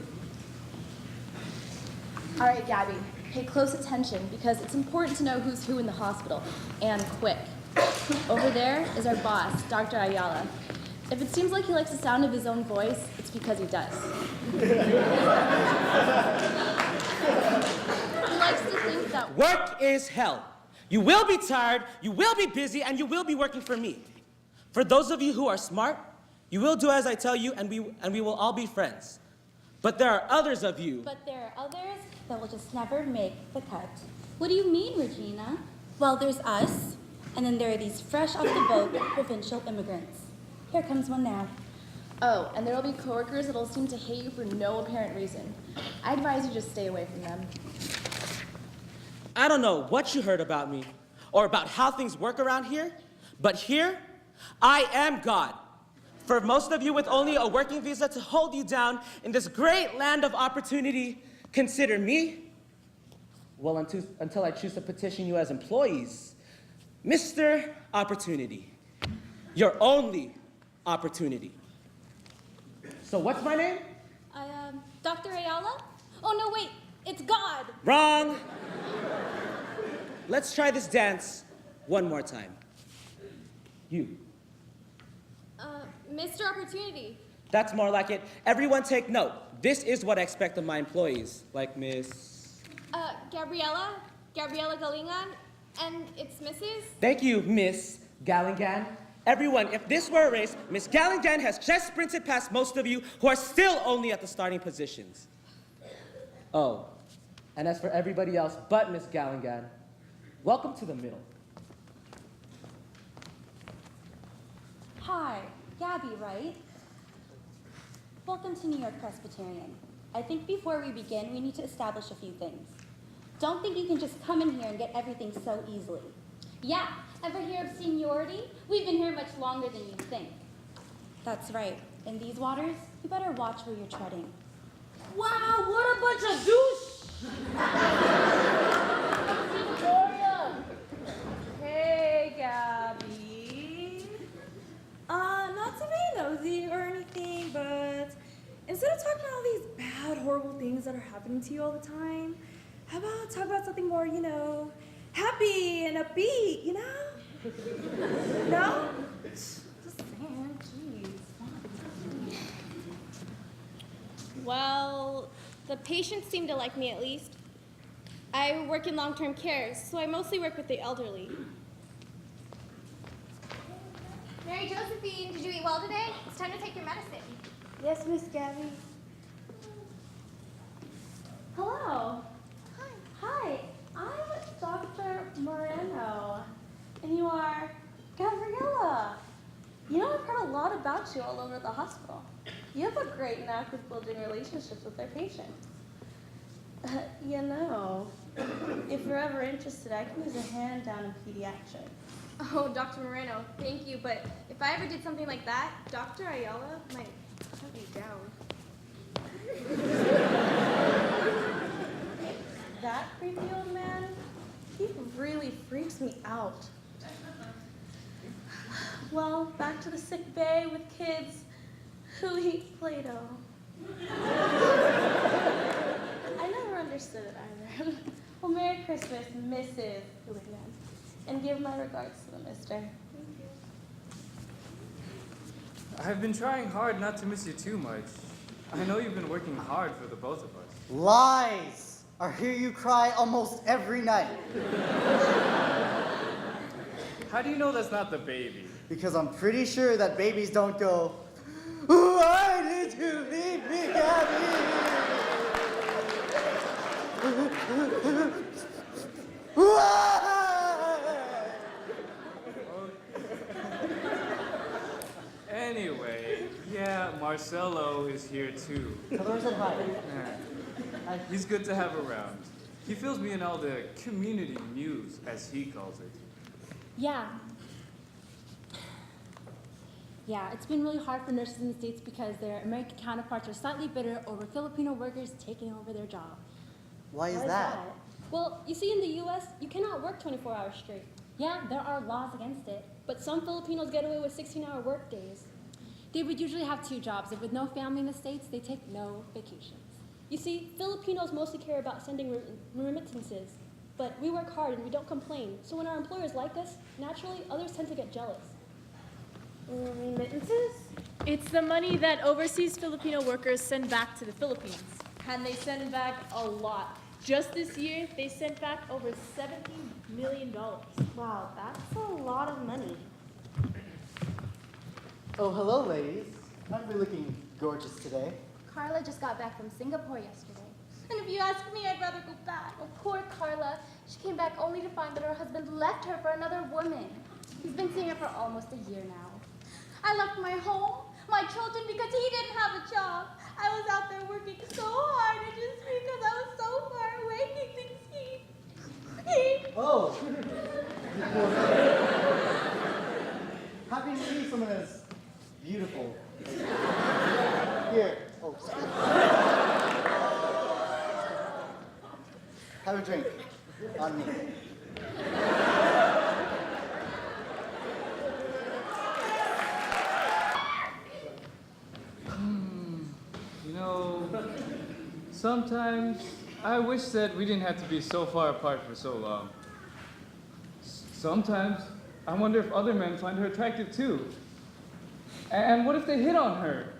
All right, Gabby, pay close attention because it's important to know who's who in the hospital, and quick. Over there is our boss, Dr. Ayala. If it seems like he likes the sound of his own voice, it's because he does. He likes to think that work is hell. You will be tired, you will be busy, and you will be working for me. For those of you who are smart, you will do as I tell you, and we will all be friends. But there are others of you. But there are others that will just never make the cut. What do you mean, Regina? Well, there's us, and then there are these fresh off the boat provincial immigrants. Here comes one now. Oh, and there will be coworkers that'll seem to hate you for no apparent reason. I advise you just stay away from them. I don't know what you heard about me or about how things work around here, but here, I am God. For most of you with only a working visa to hold you down in this great land of opportunity, consider me, well, until I choose to petition you as employees, Mr. Opportunity, your only opportunity. So what's my name? Dr. Ayala? Oh, no, wait, it's God. Wrong. Let's try this dance one more time. You. Mr. Opportunity. That's more like it. Everyone take note. This is what I expect of my employees, like Miss... Gabriella Galingan, and it's Mrs. Thank you, Miss Galingan. Everyone, if this were a race, Miss Galingan has just sprinted past most of you who are still only at the starting positions. Oh, and as for everybody else but Miss Galingan, welcome to the middle. Hi, Gabby, right? Welcome to New York Presbyterian. I think before we begin, we need to establish a few things. Don't think you can just come in here and get everything so easily. Yeah, ever hear of seniority? We've been here much longer than you think. That's right. In these waters, you better watch where you're treading. Wow, what a bunch of douche! Victoria! Hey, Gabby. Not to be nosy or anything, but instead of talking about all these bad, horrible things that are happening to you all the time, how about talk about something more, happy and upbeat, No? Just saying, jeez. Well, the patients seem to like me at least. I work in long-term care, so I mostly work with the elderly. Mary Josephine, did you eat well today? It's time to take your medicine. Yes, Miss Gabby. Hello. Hi. Hi, I'm Dr. Moreno, and you are Gabriella. I've heard a lot about you all over the hospital. You have a great knack with building relationships with their patients. If you're ever interested, I can use a hand down in pediatrics. Oh, Dr. Moreno, thank you, but if I ever did something like that, Dr. Ayala might cut me down. That creepy old man, he really freaks me out. Well, back to the sick bay with kids who eat Play-Doh. I never understood it either. Well, Merry Christmas, Mrs. Hooligan. And give my regards to the mister. I've been trying hard not to miss you too much. I know you've been working hard for the both of us. Lies! I hear you cry almost every night. How do you know that's not the baby? Because I'm pretty sure that babies don't go, why did you leave me, Gabby? Anyway, yeah, Marcelo is here too. Tell her I said hi. Yeah. He's good to have around. He fills me in all the community news, as he calls it. Yeah, it's been really hard for nurses in the States because their American counterparts are slightly bitter over Filipino workers taking over their job. Why is that? Well, you see, in the U.S., you cannot work 24 hours straight. Yeah, there are laws against it, but some Filipinos get away with 16-hour work days. They would usually have 2 jobs, and with no family in the States, they take no vacations. You see, Filipinos mostly care about sending remittances, but we work hard and we don't complain. So when our employers like us, naturally, others tend to get jealous. Remittances? It's the money that overseas Filipino workers send back to the Philippines. And they send back a lot. Just this year, they sent back over $17 million. Wow, that's a lot of money. Oh, hello, ladies. Aren't we looking gorgeous today? Carla just got back from Singapore yesterday. And if you ask me, I'd rather go back. Oh, poor Carla. She came back only to find that her husband left her for another woman. He's been seeing her for almost a year now. I left my home, my children, because he didn't have a job. I was out there working so hard, and just because I was so far away, he thinks he... Oh! Happy to see someone as beautiful. Here. Oh, sorry. Have a drink. On me. You know, sometimes I wish that we didn't have to be so far apart for so long. Sometimes I wonder if other men find her attractive too. And what if they hit on her?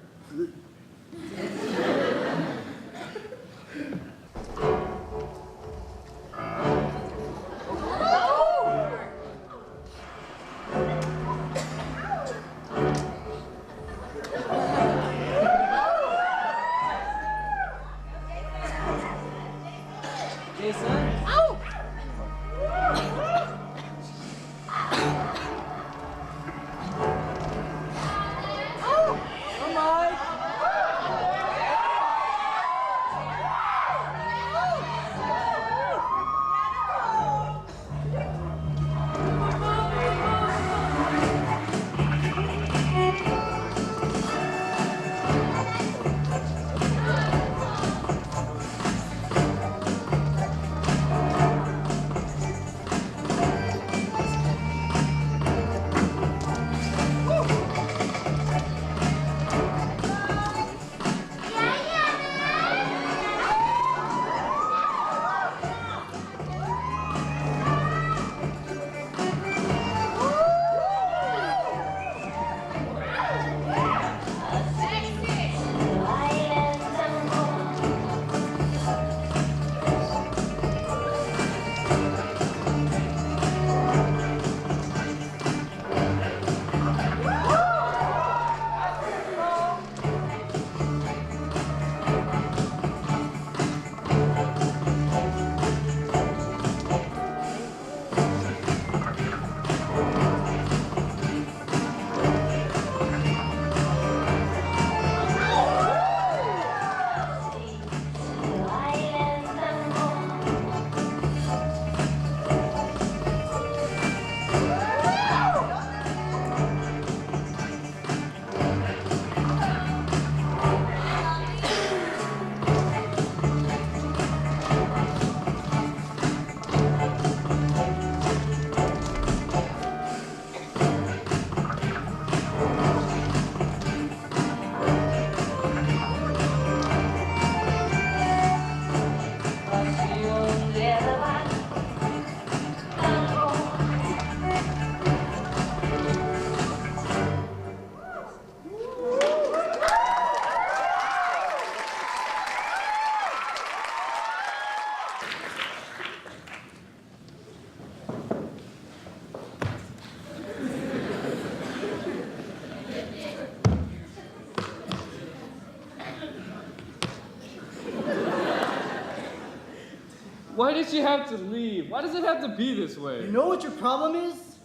Why did she have to leave? Why does it have to be this way? You know what your problem is?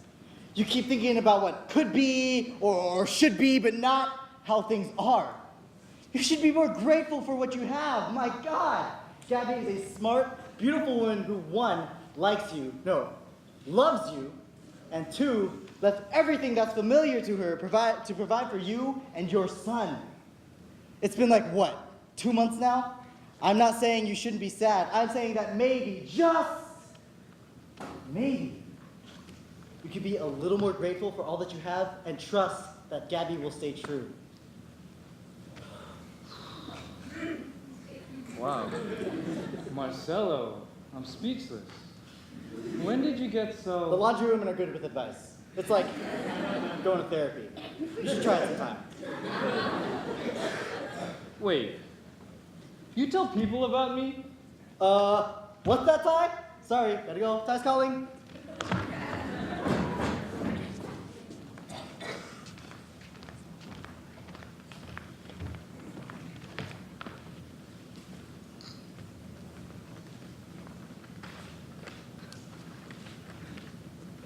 You keep thinking about what could be or should be, but not how things are. You should be more grateful for what you have. My God. Gabby is a smart, beautiful woman who, one, likes you, no, loves you, and two, left everything that's familiar to her to provide for you and your son. It's been like, what, 2 months now? I'm not saying you shouldn't be sad. I'm saying that maybe, just maybe, you could be a little more grateful for all that you have and trust that Gabby will stay true. Wow. Marcelo, I'm speechless. When did you get so... The laundry women are good with advice. It's like going to therapy. You should try it sometime. Wait. You tell people about me? What's that, Ty? Sorry, gotta go. Ty's calling.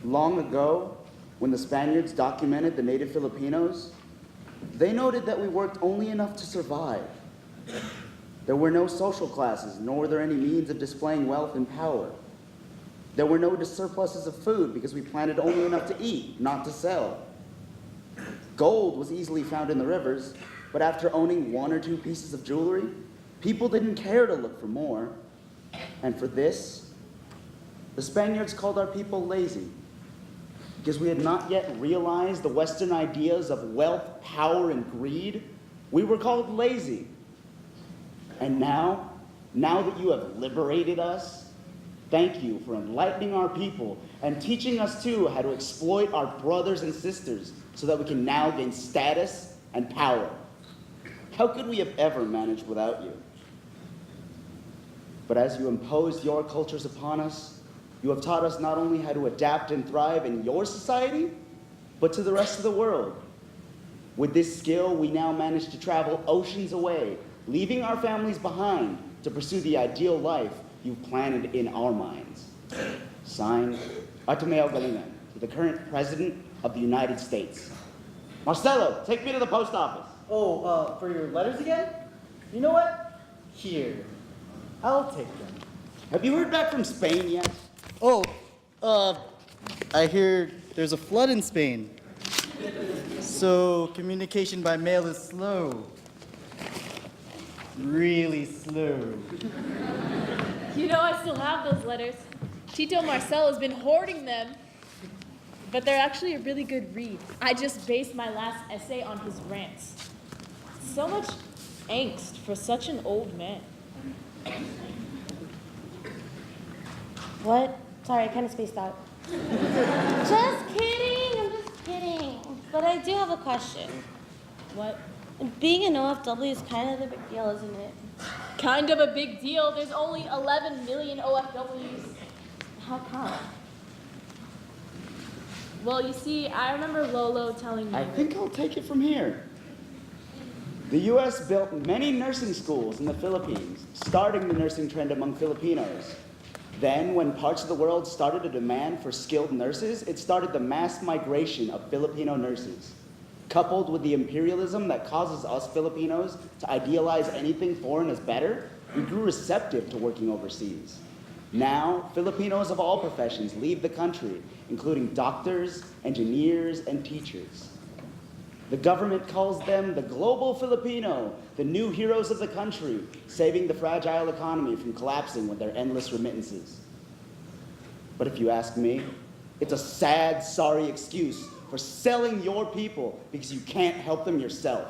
Long ago, when the Spaniards documented the native Filipinos, they noted that we worked only enough to survive. There were no social classes, nor were there any means of displaying wealth and power. There were no surpluses of food because we planted only enough to eat, not to sell. Gold was easily found in the rivers, but after owning 1 or 2 pieces of jewelry, people didn't care to look for more. And for this, the Spaniards called our people lazy, because we had not yet realized the Western ideas of wealth, power, and greed. We were called lazy. And now that you have liberated us, thank you for enlightening our people and teaching us too how to exploit our brothers and sisters so that we can now gain status and power. How could we have ever managed without you? But as you imposed your cultures upon us, you have taught us not only how to adapt and thrive in your society, but to the rest of the world. With this skill, we now manage to travel oceans away, leaving our families behind to pursue the ideal life you've planted in our minds. Signed, Ateneo Galingan, to the current President of the United States. Marcelo, take me to the post office. Oh, for your letters again? You know what? Here. I'll take them. Have you heard back from Spain yet? Oh, I hear there's a flood in Spain. So communication by mail is slow. Really slow. You know, I still have those letters. Tito Marcel has been hoarding them, but they're actually a really good read. I just based my last essay on his rants. So much angst for such an old man. What? Sorry, I kind of spaced out. Just kidding, I'm just kidding. But I do have a question. What? Being an OFW is kind of a big deal, isn't it? Kind of a big deal. There's only 11 million OFWs. How come? Well, you see, I remember Lolo telling me I think I'll take it from here. The U.S. built many nursing schools in the Philippines, starting the nursing trend among Filipinos. Then, when parts of the world started a demand for skilled nurses, it started the mass migration of Filipino nurses. Coupled with the imperialism that causes us Filipinos to idealize anything foreign as better, we grew receptive to working overseas. Now, Filipinos of all professions leave the country, including doctors, engineers, and teachers. The government calls them the global Filipino, the new heroes of the country, saving the fragile economy from collapsing with their endless remittances. But if you ask me, it's a sad, sorry excuse for selling your people because you can't help them yourself.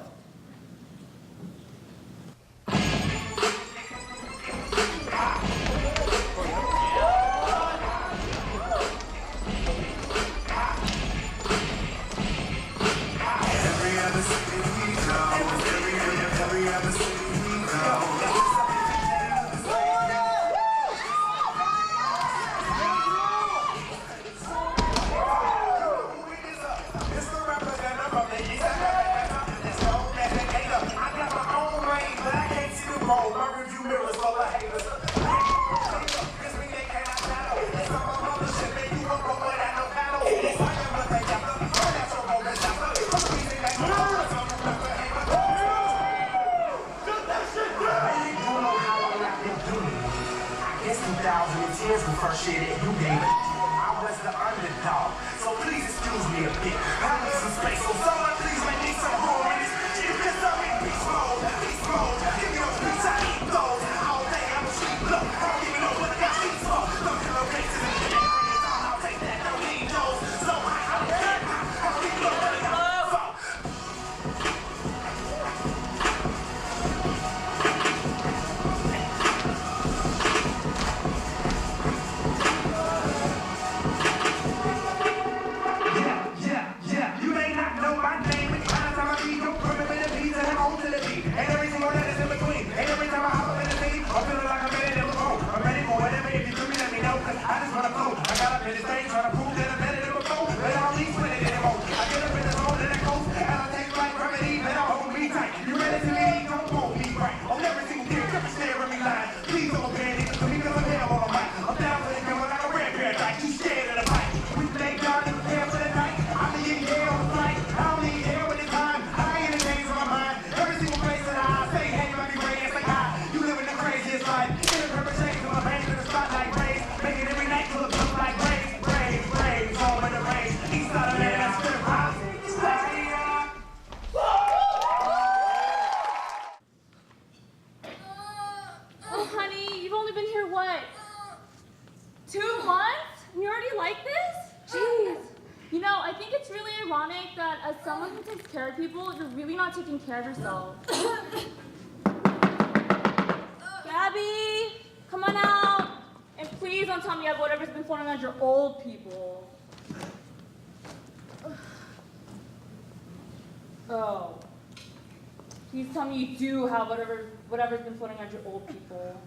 been here, what? 2 months? And you already like this? Jeez. You know, I think it's really ironic that as someone who takes care of people, you're really not taking care of yourself. Gabby, come on out. And please don't tell me you have whatever's been floating around your old people. Oh. Please tell me you do have whatever's been floating around your old people.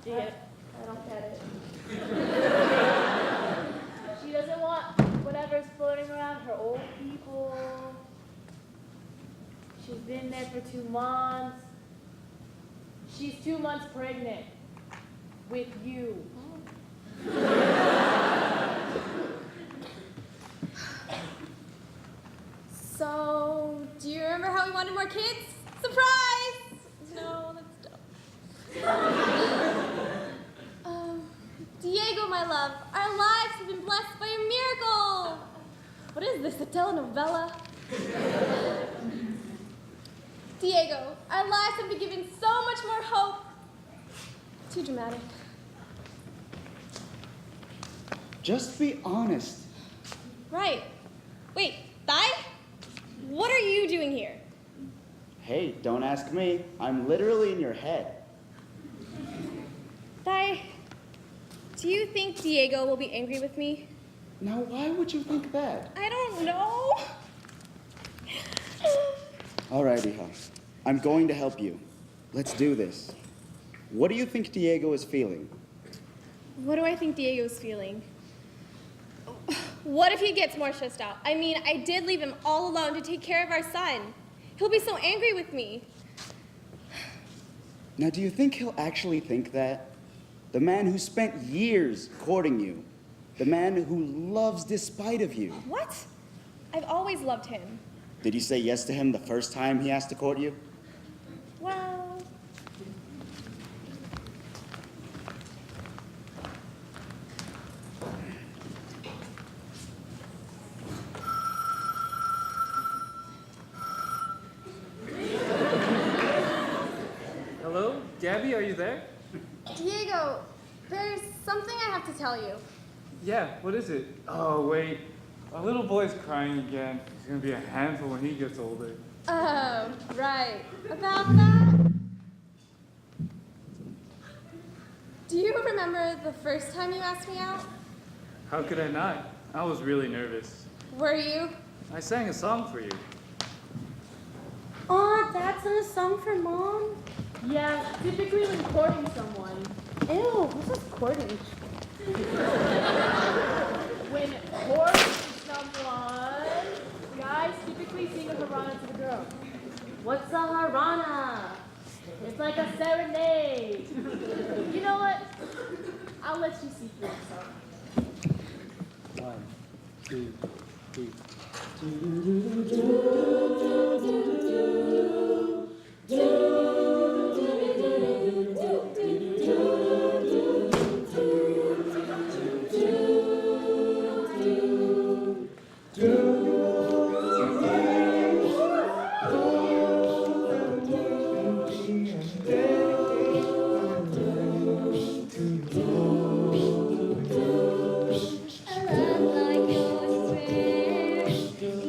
Yeah, I don't get it. She doesn't want whatever's floating around her old people. She's been there for 2 months. She's 2 months pregnant with you. So, do you remember how we wanted more kids? Surprise! No, that's dumb. Diego, my love, our lives have been blessed by a miracle. What is this, a telenovela? Diego, our lives have been given so much more hope. Too dramatic. Just be honest. Right. Wait, Thai? What are you doing here? Hey, don't ask me. I'm literally in your head. Thai, do you think Diego will be angry with me? Now, why would you think that? I don't know. All right, hija. I'm going to help you. Let's do this. What do you think Diego is feeling? What do I think Diego's feeling? What if he gets more stressed out? I mean, I did leave him all alone to take care of our son. He'll be so angry with me. Now, do you think he'll actually think that? The man who spent years courting you. The man who loves despite of you. What? I've always loved him. Did you say yes to him the first time he asked to court you? Well... Hello? Gabby, are you there? Diego, there's something I have to tell you. Yeah, what is it? Oh, wait. Our little boy's crying again. He's gonna be a handful when he gets older. Oh, right. About that? Do you remember the first time you asked me out? How could I not? I was really nervous. Were you? I sang a song for you. Aw, that's a song for Mom? Yeah, typically when courting someone. Ew, what's this courting? When courting someone, guys typically sing a harana to the girl. What's a harana? It's like a serenade. You know what? I'll let you see for yourself. 1, 2, 3.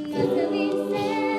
Must have been said.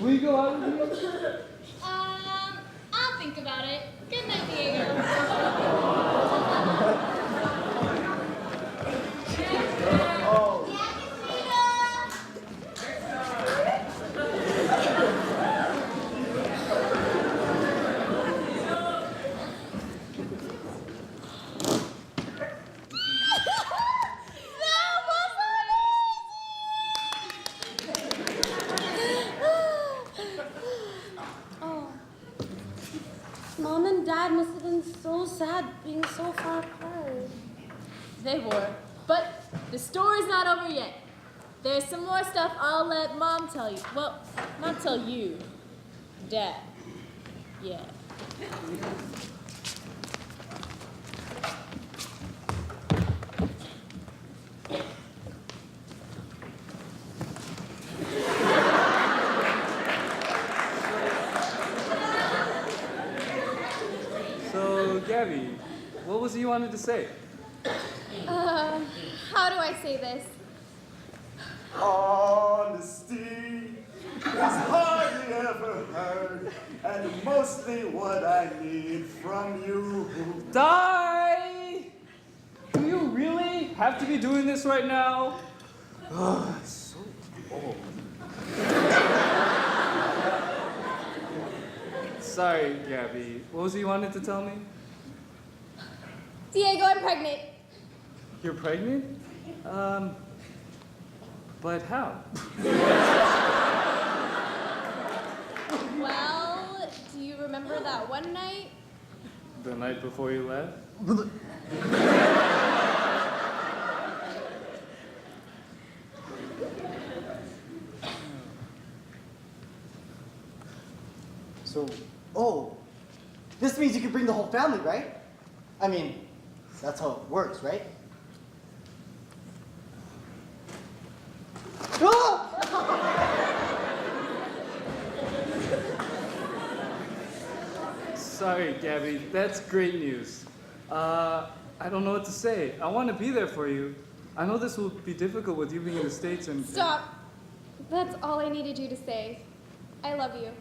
we go out with you? I'll think about it. Good night, Diego. Mom and Dad must have been so sad being so far apart. They were. But the story's not over yet. There's some more stuff I'll let Mom tell you. Well, not tell you. Dad. Yeah. So, Gabby, what was it you wanted to say? How do I say this? Honesty is hardly ever heard, and mostly what I need from you. Die! Do you really have to be doing this right now? So old. Sorry, Gabby. What was it you wanted to tell me? Diego, I'm pregnant. You're pregnant? But how? Well, do you remember that one night? The night before you left? So, oh, this means you can bring the whole family, right? I mean, that's how it works, right? Sorry, Gabby. That's great news. I don't know what to say. I want to be there for you. I know this will be difficult with you being in the States and... Stop. That's all I needed you to say. I love you.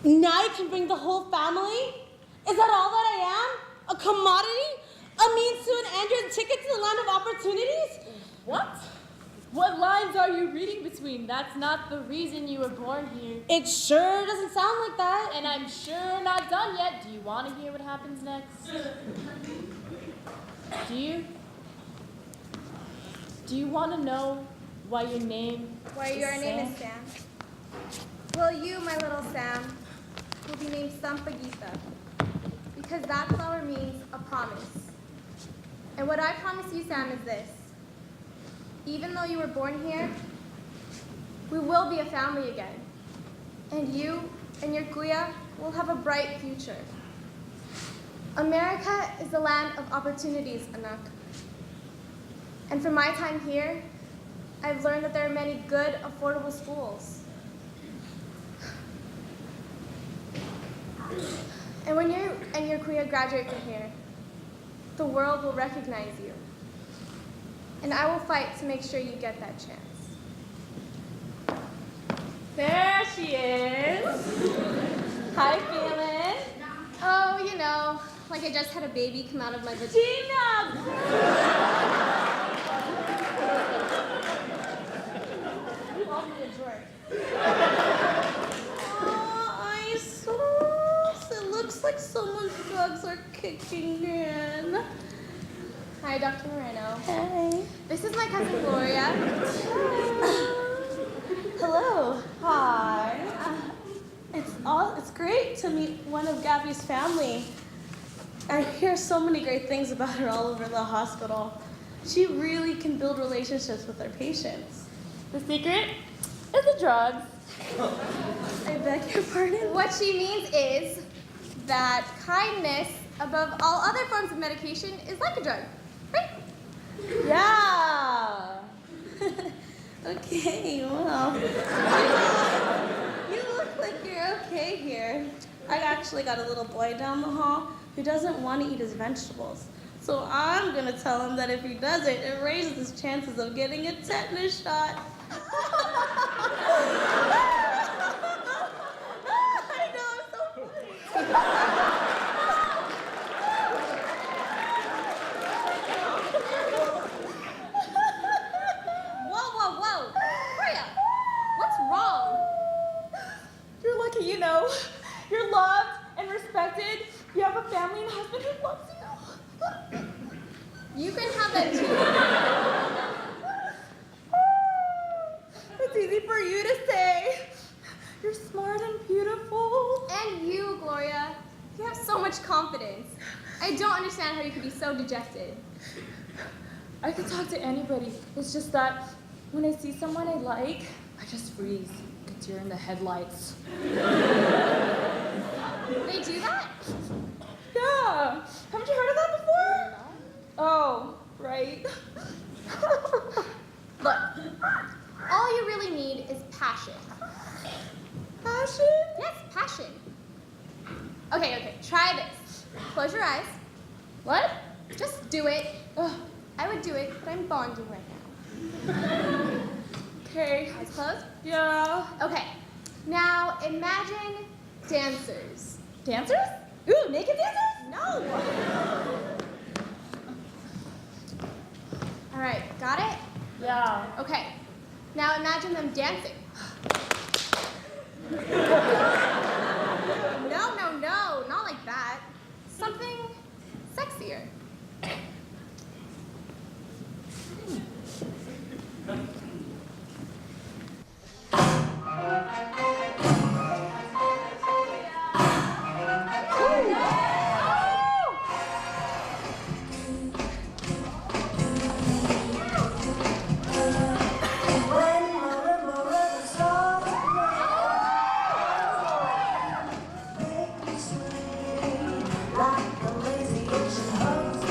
Now you can bring the whole family? Is that all that I am? A commodity? A means to an end or a ticket to the land of opportunities? What? What lines are you reading between? That's not the reason you were born here. It sure doesn't sound like that. And I'm sure not done yet. Do you want to hear what happens next? Do you? Do you want to know why your name Why is your Sam? name is Sam? Well, you, my little Sam, will be named Sampaguita, because that flower means a promise. And what I promise you, Sam, is this. Even though you were born here, we will be a family again. And you and your kuya will have a bright future. America is the land of opportunities, Anak. And from my time here, I've learned that there are many good, affordable schools. And when you and your kuya graduate from here, the world will recognize you. And I will fight to make sure you get that chance. There she is. How you feeling? Oh, you know, like I just had a baby come out of my vagina. You all need a drink. I sauce. It looks like someone's drugs are kicking in. Hi, Dr. Moreno. Hey. This is my cousin Gloria. Hello. Hi. It's great to meet one of Gabby's family. I hear so many great things about her all over the hospital. She really can build relationships with her patients. The secret is the drugs. I beg your pardon? What she means is that kindness, above all other forms of medication, is like a drug. Right? Yeah. Okay, well. You look like you're okay here. I actually got a little boy down the hall who doesn't want to eat his vegetables. So I'm gonna tell him that if he does it, it raises his chances of getting a tetanus shot. I know, I'm so funny. Whoa. Freya, what's wrong? You're lucky, you know. You're loved and respected. You have a family and a husband who loves you. You can have that too. It's easy for you to say. You're smart and beautiful. And you, Gloria, you have so much confidence. I don't understand how you could be so dejected. I could talk to anybody. It's just that when I see someone I like, I just freeze. Like a deer in the headlights. They do that? Yeah. Haven't you heard of that before? Oh, right. Look, all you really need is passion. Passion? Yes, passion. Okay, try this. Close your eyes. What? Just do it. Ugh, I would do it, but I'm bonding right now. Okay. Eyes closed? Yeah. Okay, now imagine dancers. Dancers? Ooh, naked dancers? No! All right, got it? Yeah. Okay, now imagine them dancing. No, not like that. Something sexier. Like a lazy ocean hugs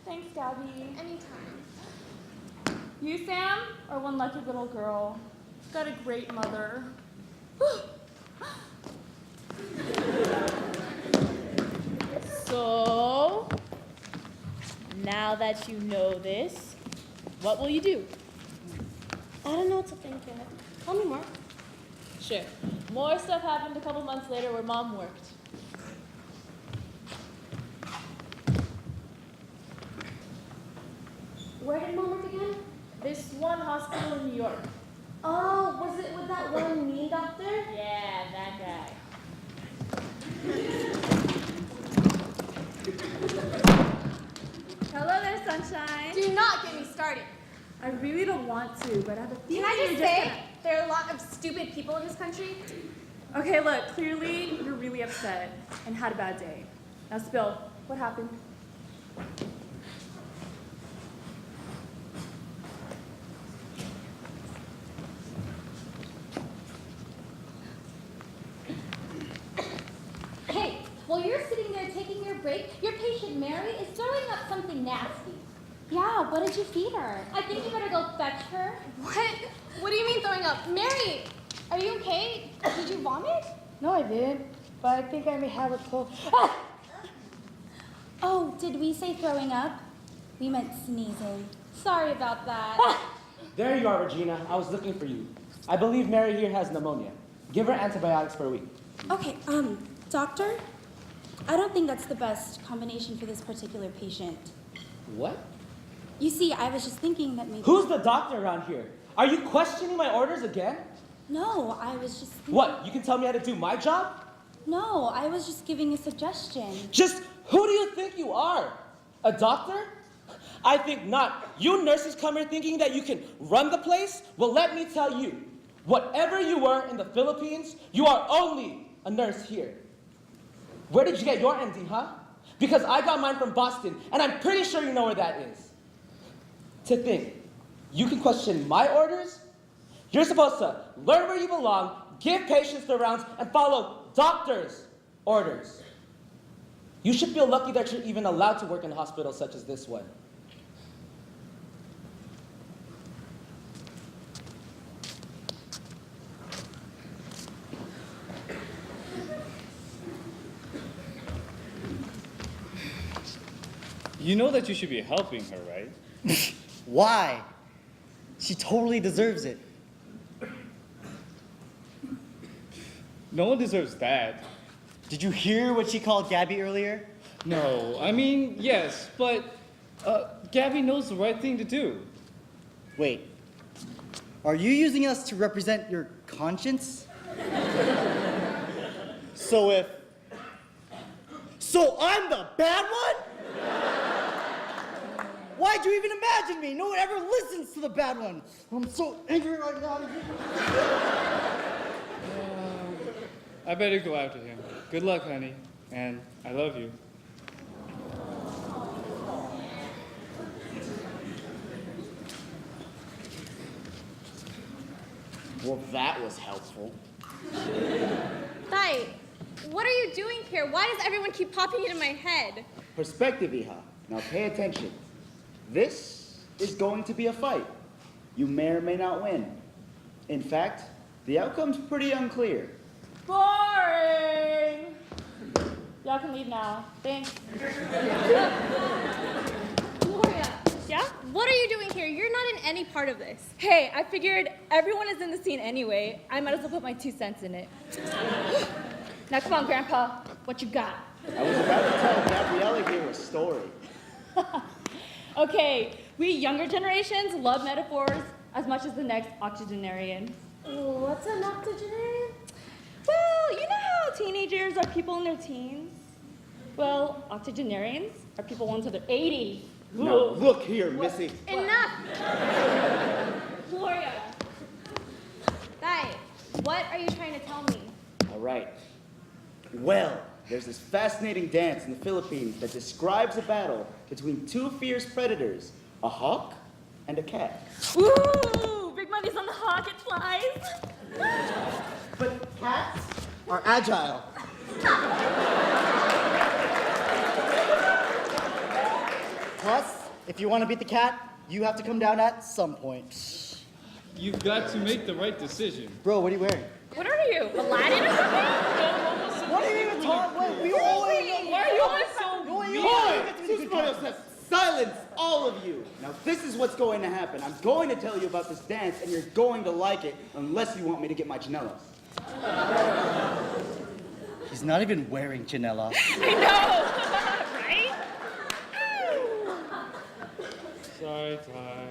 Thanks, Gabby. Anytime. You, Sam, are one lucky little girl. Got a great mother. So, now that you know this, what will you do? I don't know what to think yet. Tell me more. Sure. More stuff happened a couple months later where Mom worked. Where did Mom work again? This one hospital in New York. Oh, was it with that one mean doctor? Yeah, that guy. Hello there, sunshine. Do not get me started. I really don't want to, but I have a feeling Can I just you're say, gonna- there are a lot of stupid people in this country? Okay, look, clearly you're really upset and had a bad day. Now spill, what happened? Hey, while you're sitting there taking your break, your patient Mary is throwing up something nasty. Yeah, what did you feed her? I think you better go fetch her. What? What do you mean throwing up? Mary, are you okay? Did you vomit? No, I didn't. But I think I may have a cold. Oh, did we say throwing up? We meant sneezing. Sorry about that. There you are, Regina. I was looking for you. I believe Mary here has pneumonia. Give her antibiotics for a week. Okay, doctor? I don't think that's the best combination for this particular patient. What? You see, I was just thinking that maybe... Who's the doctor around here? Are you questioning my orders again? No, I was just thinking... What? You can tell me how to do my job? No, I was just giving a suggestion. Just who do you think you are? A doctor? I think not. You nurses come here thinking that you can run the place? Well, let me tell you, whatever you were in the Philippines, you are only a nurse here. Where did you get your MD, huh? Because I got mine from Boston, and I'm pretty sure you know where that is. To think, you can question my orders? You're supposed to learn where you belong, give patients their rounds, and follow doctors' orders. You should feel lucky that you're even allowed to work in a hospital such as this one. You know that you should be helping her, right? Why? She totally deserves it. No one deserves that. Did you hear what she called Gabby earlier? No, I mean, yes, but Gabby knows the right thing to do. Wait, are you using us to represent your conscience? So I'm the bad one? Why'd you even imagine me? No one ever listens to the bad one. I'm so angry right now. I better go after him. Good luck, honey, and I love you. Well, that was helpful. Thai, what are you doing here? Why does everyone keep popping into my head? Perspective, Iha. Now pay attention. This is going to be a fight. You may or may not win. In fact, the outcome's pretty unclear. Boring! Y'all can leave now. Thanks. Gloria, Yeah? what are you doing here? You're not in any part of this. Hey, I figured everyone is in the scene anyway. I might as well put my 2 cents in it. Now come on, Grandpa. What you got? I was about to tell Gabriella here a story. Okay, we younger generations love metaphors as much as the next octogenarian. What's an octogenarian? Well, you know how teenagers are people in their teens? Well, octogenarians are people once they're 80. No, look here, Missy. Enough! Gloria. Thai, what are you trying to tell me? All right. Well, there's this fascinating dance in the Philippines that describes a battle between two fierce predators, a hawk and a cat. Ooh, big money's on the hawk, it flies. But cats are agile. Plus, If you want to beat the cat, you have to come down at some point. You've got to make the right decision. Bro, what are you wearing? What are you, Aladdin or something? What are you even talking about? We always know. Why are you always so Boy, silence, all of you. Now this is what's going to happen. I'm going to tell you about this dance, and you're going to like it, unless you want me to get my chanelas. He's not even wearing chanelas. I know, right? Sorry, Ty.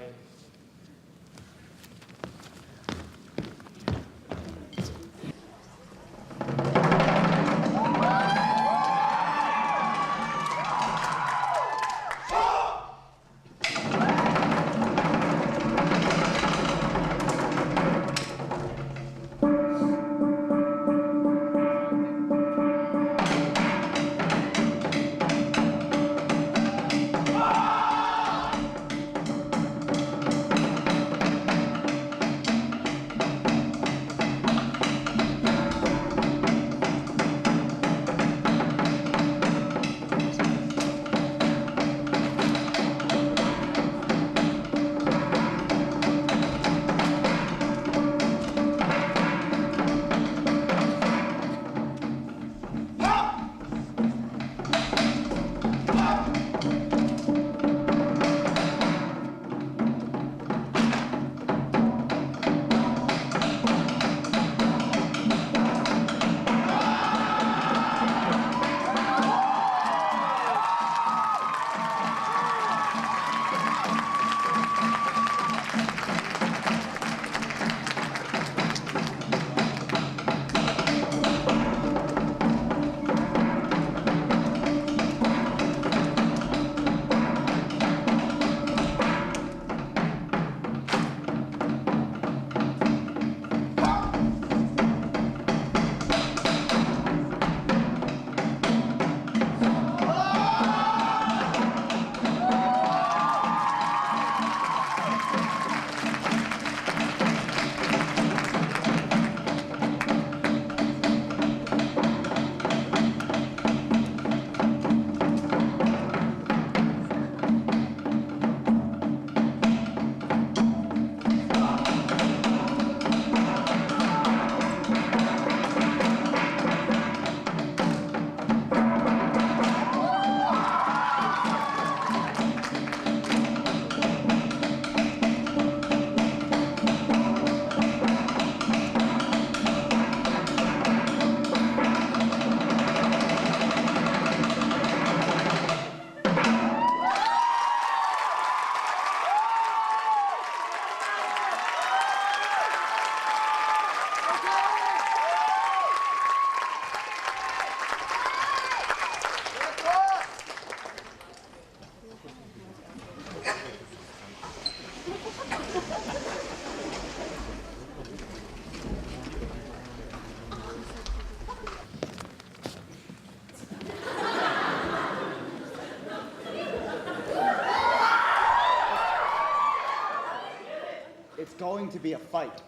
Going to be a fight.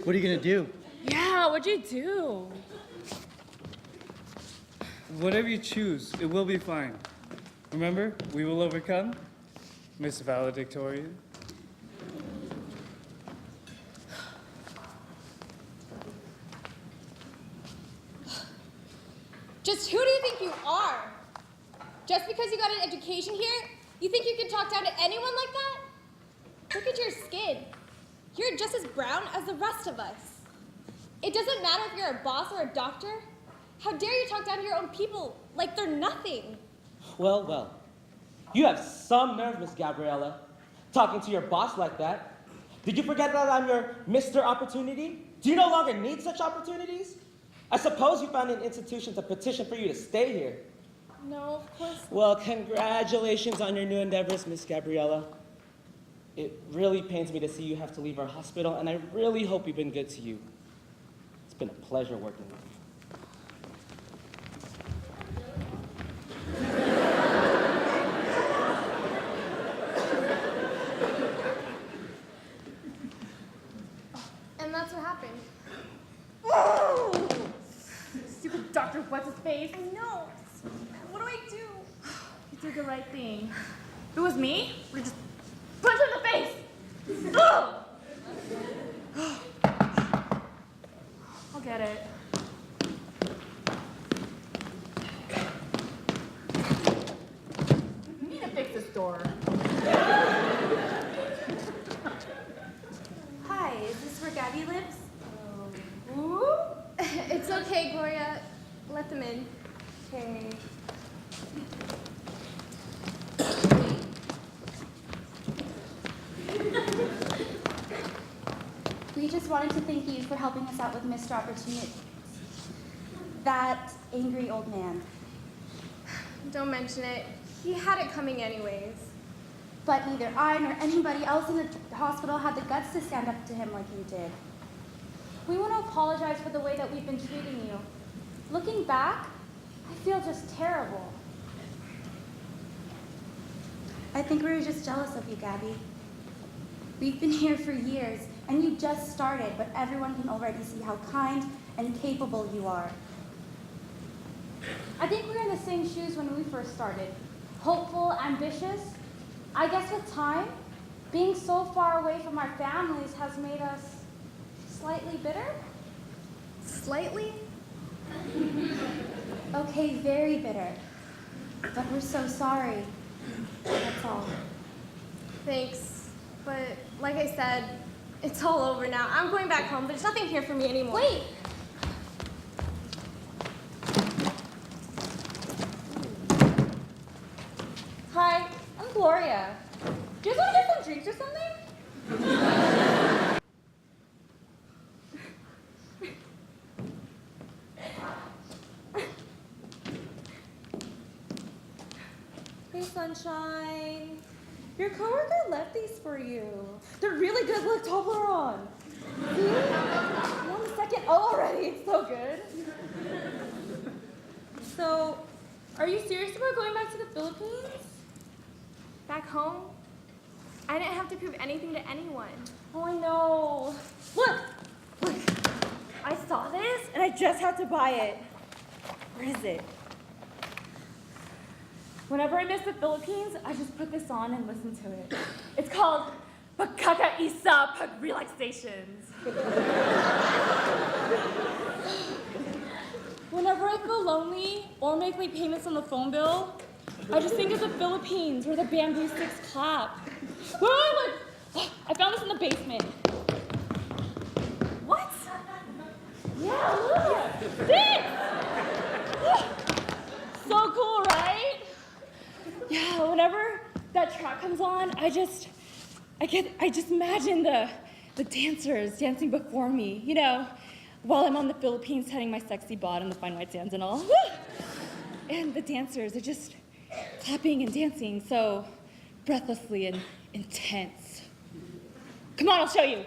What are you gonna do? Yeah, what'd you do? Whatever you choose, it will be fine. Remember, we will overcome, Miss Valedictorian. Just who do you think you are? Just because you got an education here, you think you can talk down to anyone like that? Look at your skin. You're just as brown as the rest of us. It doesn't matter if you're a boss or a doctor. How dare you talk down to your own people like they're nothing? Well, well. You have some nerve, Miss Gabriella, talking to your boss like that. Did you forget that I'm your Mr. Opportunity? Do you no longer need such opportunities? I suppose you found an institution to petition for you to stay here. No, of course not. Well, congratulations on your new endeavors, Miss Gabriella. It really pains me to see you have to leave our hospital, and I really hope we've been good to you. It's been a pleasure working with you. And that's what happened. Oh! Stupid Dr. What's-His-Face. I know. What do I do? You did the right thing. doing? If it was me, we'd just punch her in the face. Ugh! I'll get it. We need to fix this door. Hi, is this where Gabby lives? It's okay, Gloria. Let them in. Okay. We just wanted to thank you for helping us out with Mr. Opportunity. That angry old man. Don't mention it. He had it coming anyways. But neither I nor anybody else in the hospital had the guts to stand up to him like you did. We want to apologize for the way that we've been treating you. Looking back, I feel just terrible. I think we were just jealous of you, Gabby. We've been here for years, and you just started, but everyone can already see how kind and capable you are. I think we were in the same shoes when we first started. Hopeful, ambitious. I guess with time, being so far away from our families has made us slightly bitter? Slightly? Okay, very bitter. But we're so sorry. That's all. Thanks. But like I said, it's all over now. I'm going back home. There's nothing here for me anymore. Wait! Hi, I'm Gloria. Do you guys want to get some drinks or something? Hey, Sunshine. Your coworker left these for you. They're really good. Look, Toblerone. See? 1 second already. It's so good. So, are you serious about going back to the Philippines? Back home? I didn't have to prove anything to anyone. Oh, I know. Look! Look! I saw this and I just had to buy it. Where is it? Whenever I miss the Philippines, I just put this on and listen to it. It's called Pagkakaisa Pag Relaxations. Whenever I feel lonely or make late payments on the phone bill, I just think of the Philippines where the bamboo sticks clap. Oh, look! I found this in the basement. What? Yeah, look! This! So cool, right? Yeah, whenever that track comes on, I just imagine the dancers dancing before me, you know, while I'm on the Philippines heading my sexy bod on the fine white sands and all. And the dancers are just clapping and dancing so breathlessly and intense. Come on, I'll show you.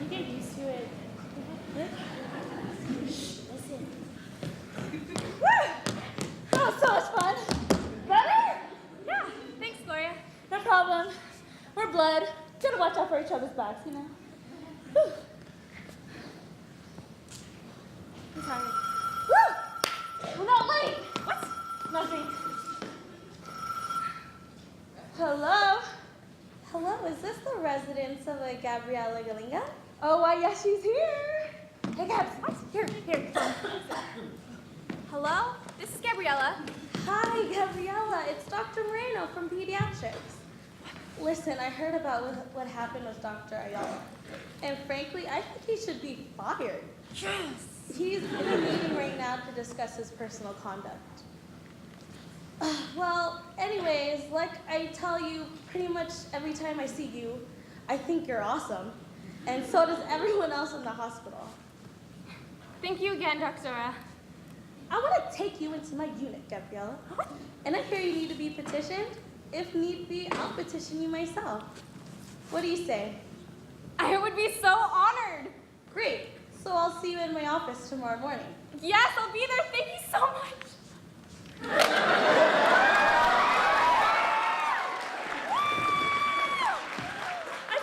You get used to it. Listen. That was so much fun. Better? Yeah, thanks, Gloria. No problem. We're blood. Gotta watch out for each other's backs, you know? Whew. I'm tired. Woo! We're not late. What? Nothing. Hello? Hello, is this the residence of a Gabriela Galinga? Oh, why, yeah, she's here. Hey, Gabs. What? Here. Hello? This is Gabriela. Hi, Gabriela. It's Dr. Moreno from Pediatrics. Listen, I heard about what happened with Dr. Ayala. And frankly, I think he should be fired. Yes. He's in a meeting right now to discuss his personal conduct. Well, anyways, like I tell you pretty much every time I see you, I think you're awesome. And so does everyone else in the hospital. Thank you again, Dr. I want to take you into my unit, Gabriela. And I hear you need to be petitioned. If need be, I'll petition you myself. What do you say? I would be so honored. Great. So I'll see you in my office tomorrow morning. Yes, I'll be there. Thank you so much. I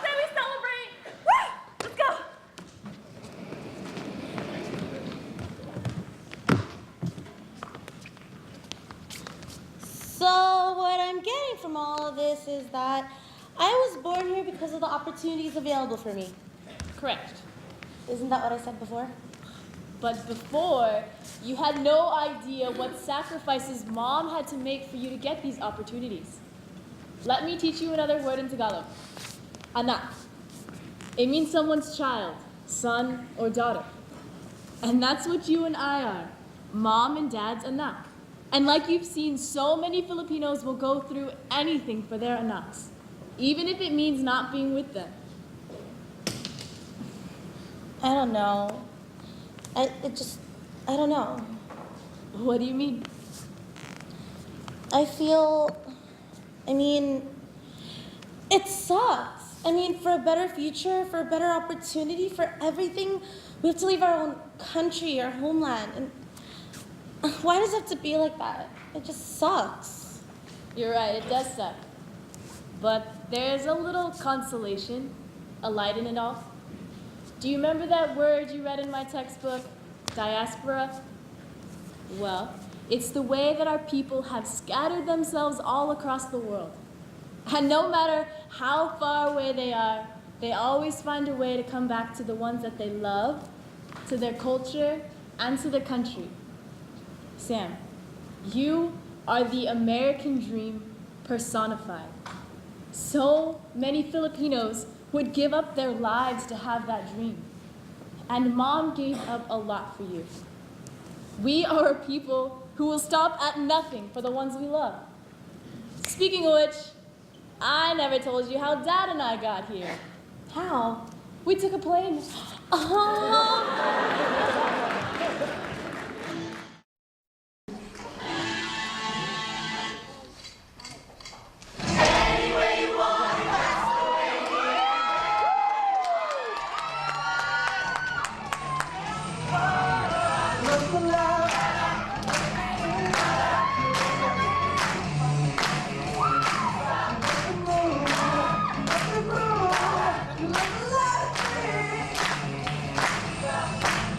say we celebrate. Woo! Let's go. So what I'm getting from all of this is that I was born here because of the opportunities available for me. Correct. Isn't that what I said before? But before, you had no idea what sacrifices Mom had to make for you to get these opportunities. Let me teach you another word in Tagalog. Anak. It means someone's child, son or daughter. And that's what you and I are, Mom and Dad's anak. And like you've seen, so many Filipinos will go through anything for their anaks, even if it means not being with them. I don't know. I don't know. What do you mean? It sucks. For a better future, for a better opportunity, for everything, we have to leave our own country, our homeland. And why does it have to be like that? It just sucks. You're right, it does suck. But there's a little consolation, a light in it all. Do you remember that word you read in my textbook, diaspora? Well, it's the way that our people have scattered themselves all across the world. And no matter how far away they are, they always find a way to come back to the ones that they love, to their culture, and to their country. Sam, you are the American dream personified. So many Filipinos would give up their lives to have that dream. And Mom gave up a lot for you. We are a people who will stop at nothing for the ones we love. Speaking of which, I never told you how Dad and I got here. How? We took a plane.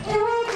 Here we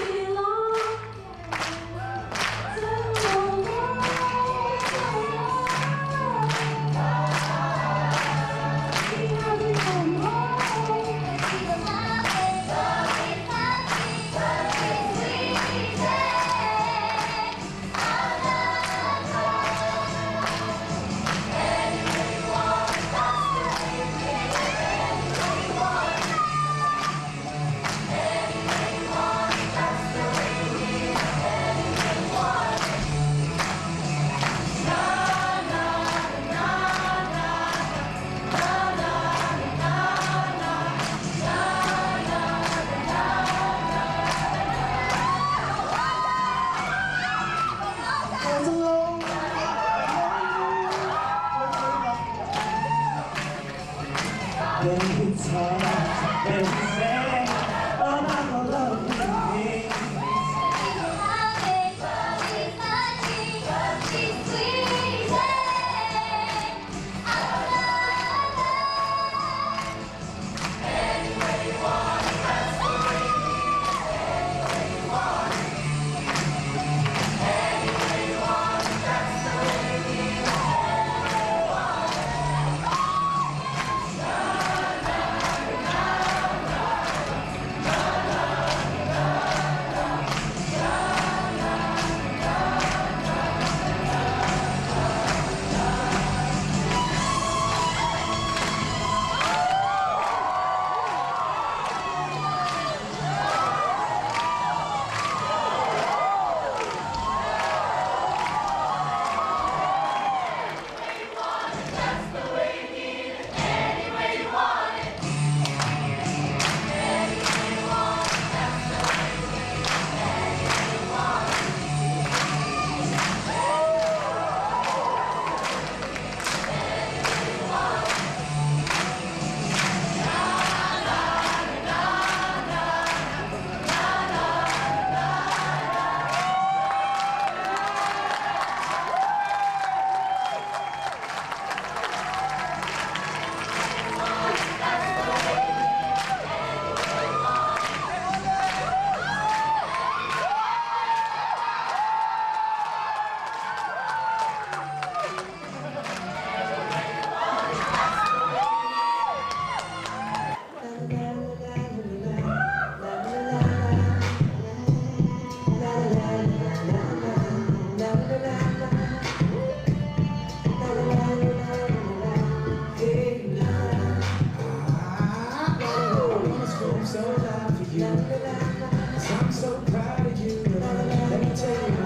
I'm so proud of you. Let me tell you.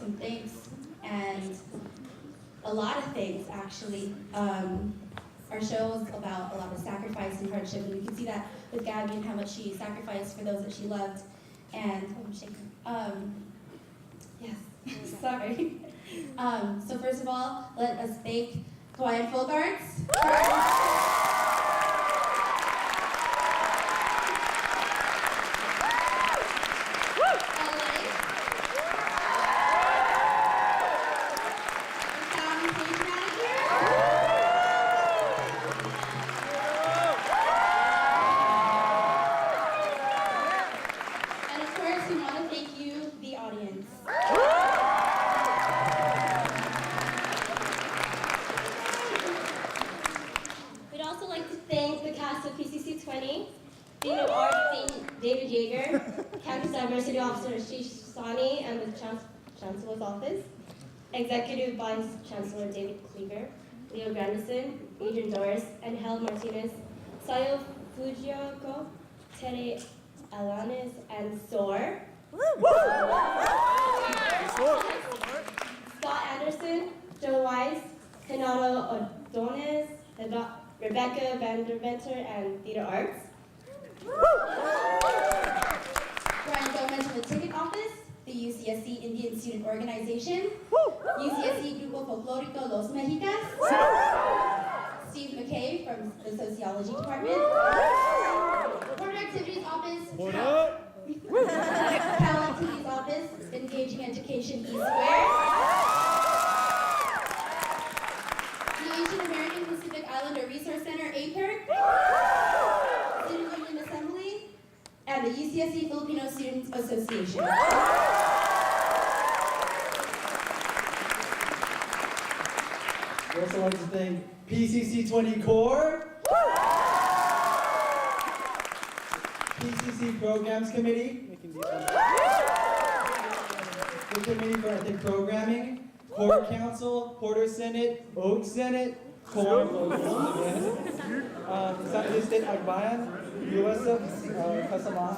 some thanks and a lot of things actually. Our show is about a lot of sacrifice and hardship, and we can see that with Gabby and how much she sacrificed for those that she loved. And I'm shaking. Yes, sorry. So first of all, let us thank Hawaiian Folk Arts. Chancellor's Office, Executive Vice Chancellor David Klieger, Leo Grandison, Adrian Doris, and Hel Martinez, Sayo Fujioka, Tere Alanis, and Soar. Scott Anderson, Joe Weiss, Hanato Adonis, Rebecca Vanderventer, and Theater Arts. Brian Gomez from the Ticket Office, the UCSC Indian Student Organization, UCSC Grupo Folclórico Los Mexicas, Steve McKay from the Sociology Department, Porter Activities Office, Cal Activities Office, Engaging Education E-Square, the Asian American Pacific Islander Resource Center, APERC, Student Union Assembly, and the UCSC Filipino Student Association. We also like to thank PCC 20 Core, PCC Programs Committee, the Committee for Ethnic Programming, Core Council, Porter Senate, Oak Senate, Core, San State Agbayan, USF, Kasama,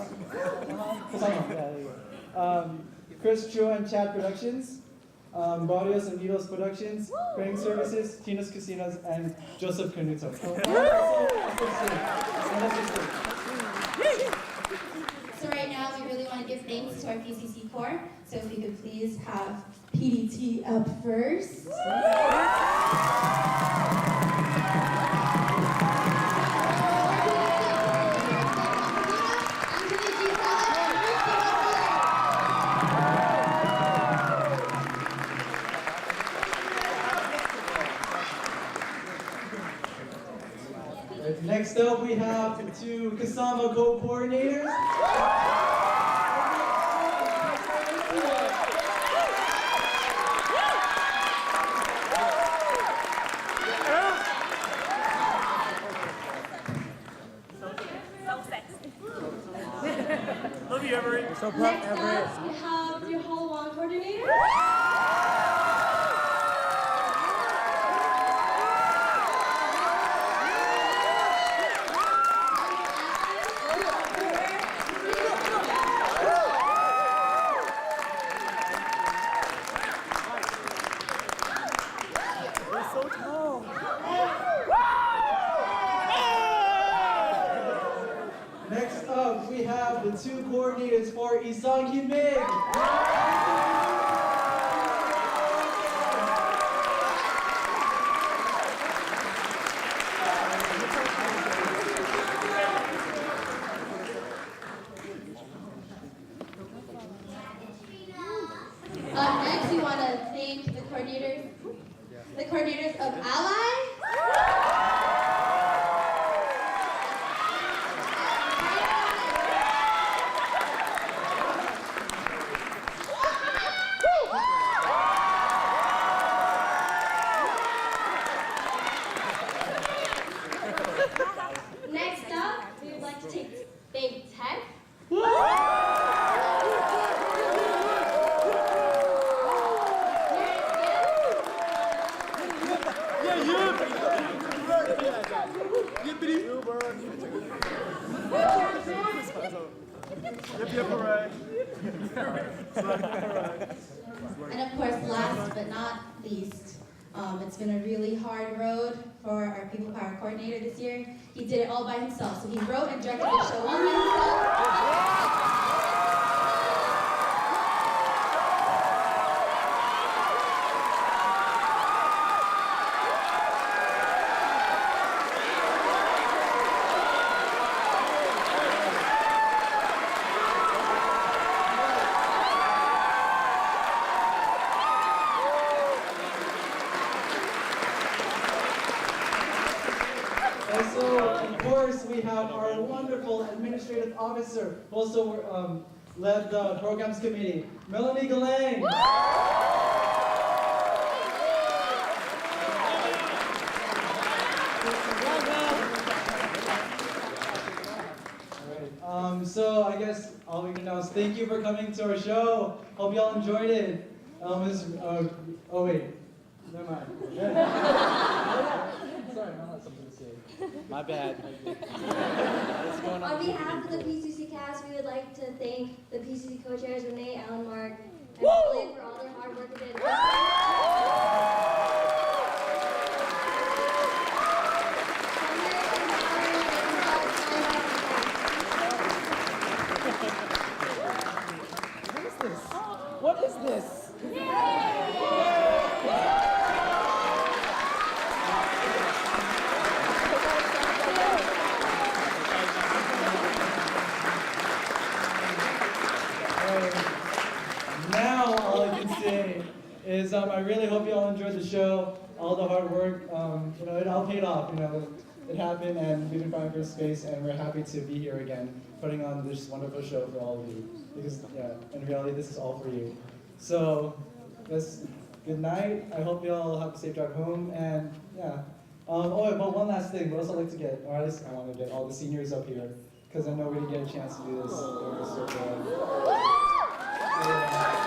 yeah, there you go. Chris Chua and Chad Productions, Barrios and Needles Productions, Crane Services, Tina's Casinos, and Joseph Canuto. So right now, we really want to give thanks to our PCC Core. So if we could please have PDT up first. Next up, we have two Kasama co-coordinators. Love you, Everett. So proud, Everett. We have your Haluan coordinator. Next up, we have the two coordinators for Isang, Himig. Next, we want to thank the coordinators of Alay. Next up, we would like to thank Tech. And of course, last but not least, it's been a really hard road for our People Power coordinator this year. He did it all by himself. So he wrote and directed the show all by himself. Also, of course, we have our wonderful administrative officer, who also led the programs committee, Melanie Galang. So I guess all we can now is thank you for coming to our show. Hope y'all enjoyed it. Oh wait, never mind. Sorry, I have something to say. My bad. What's going on? On behalf of the PCC cast, we would like to thank the PCC co-chairs Renee, Alan, Mark, and Alay for all their hard work and dedication. What is this? Now all I can say is I really hope you all enjoyed the show, all the hard work. You know, it all paid off. You know, it happened, and we've been fighting for space, and we're happy to be here again, putting on this wonderful show for all of you. Because yeah, in reality, this is all for you. So, just good night. I hope you all have a safe drive home, and yeah. Oh, but one last thing. What else I'd like to get, or at least I want to get all the seniors up here, because I know we didn't get a chance to do this. Yeah.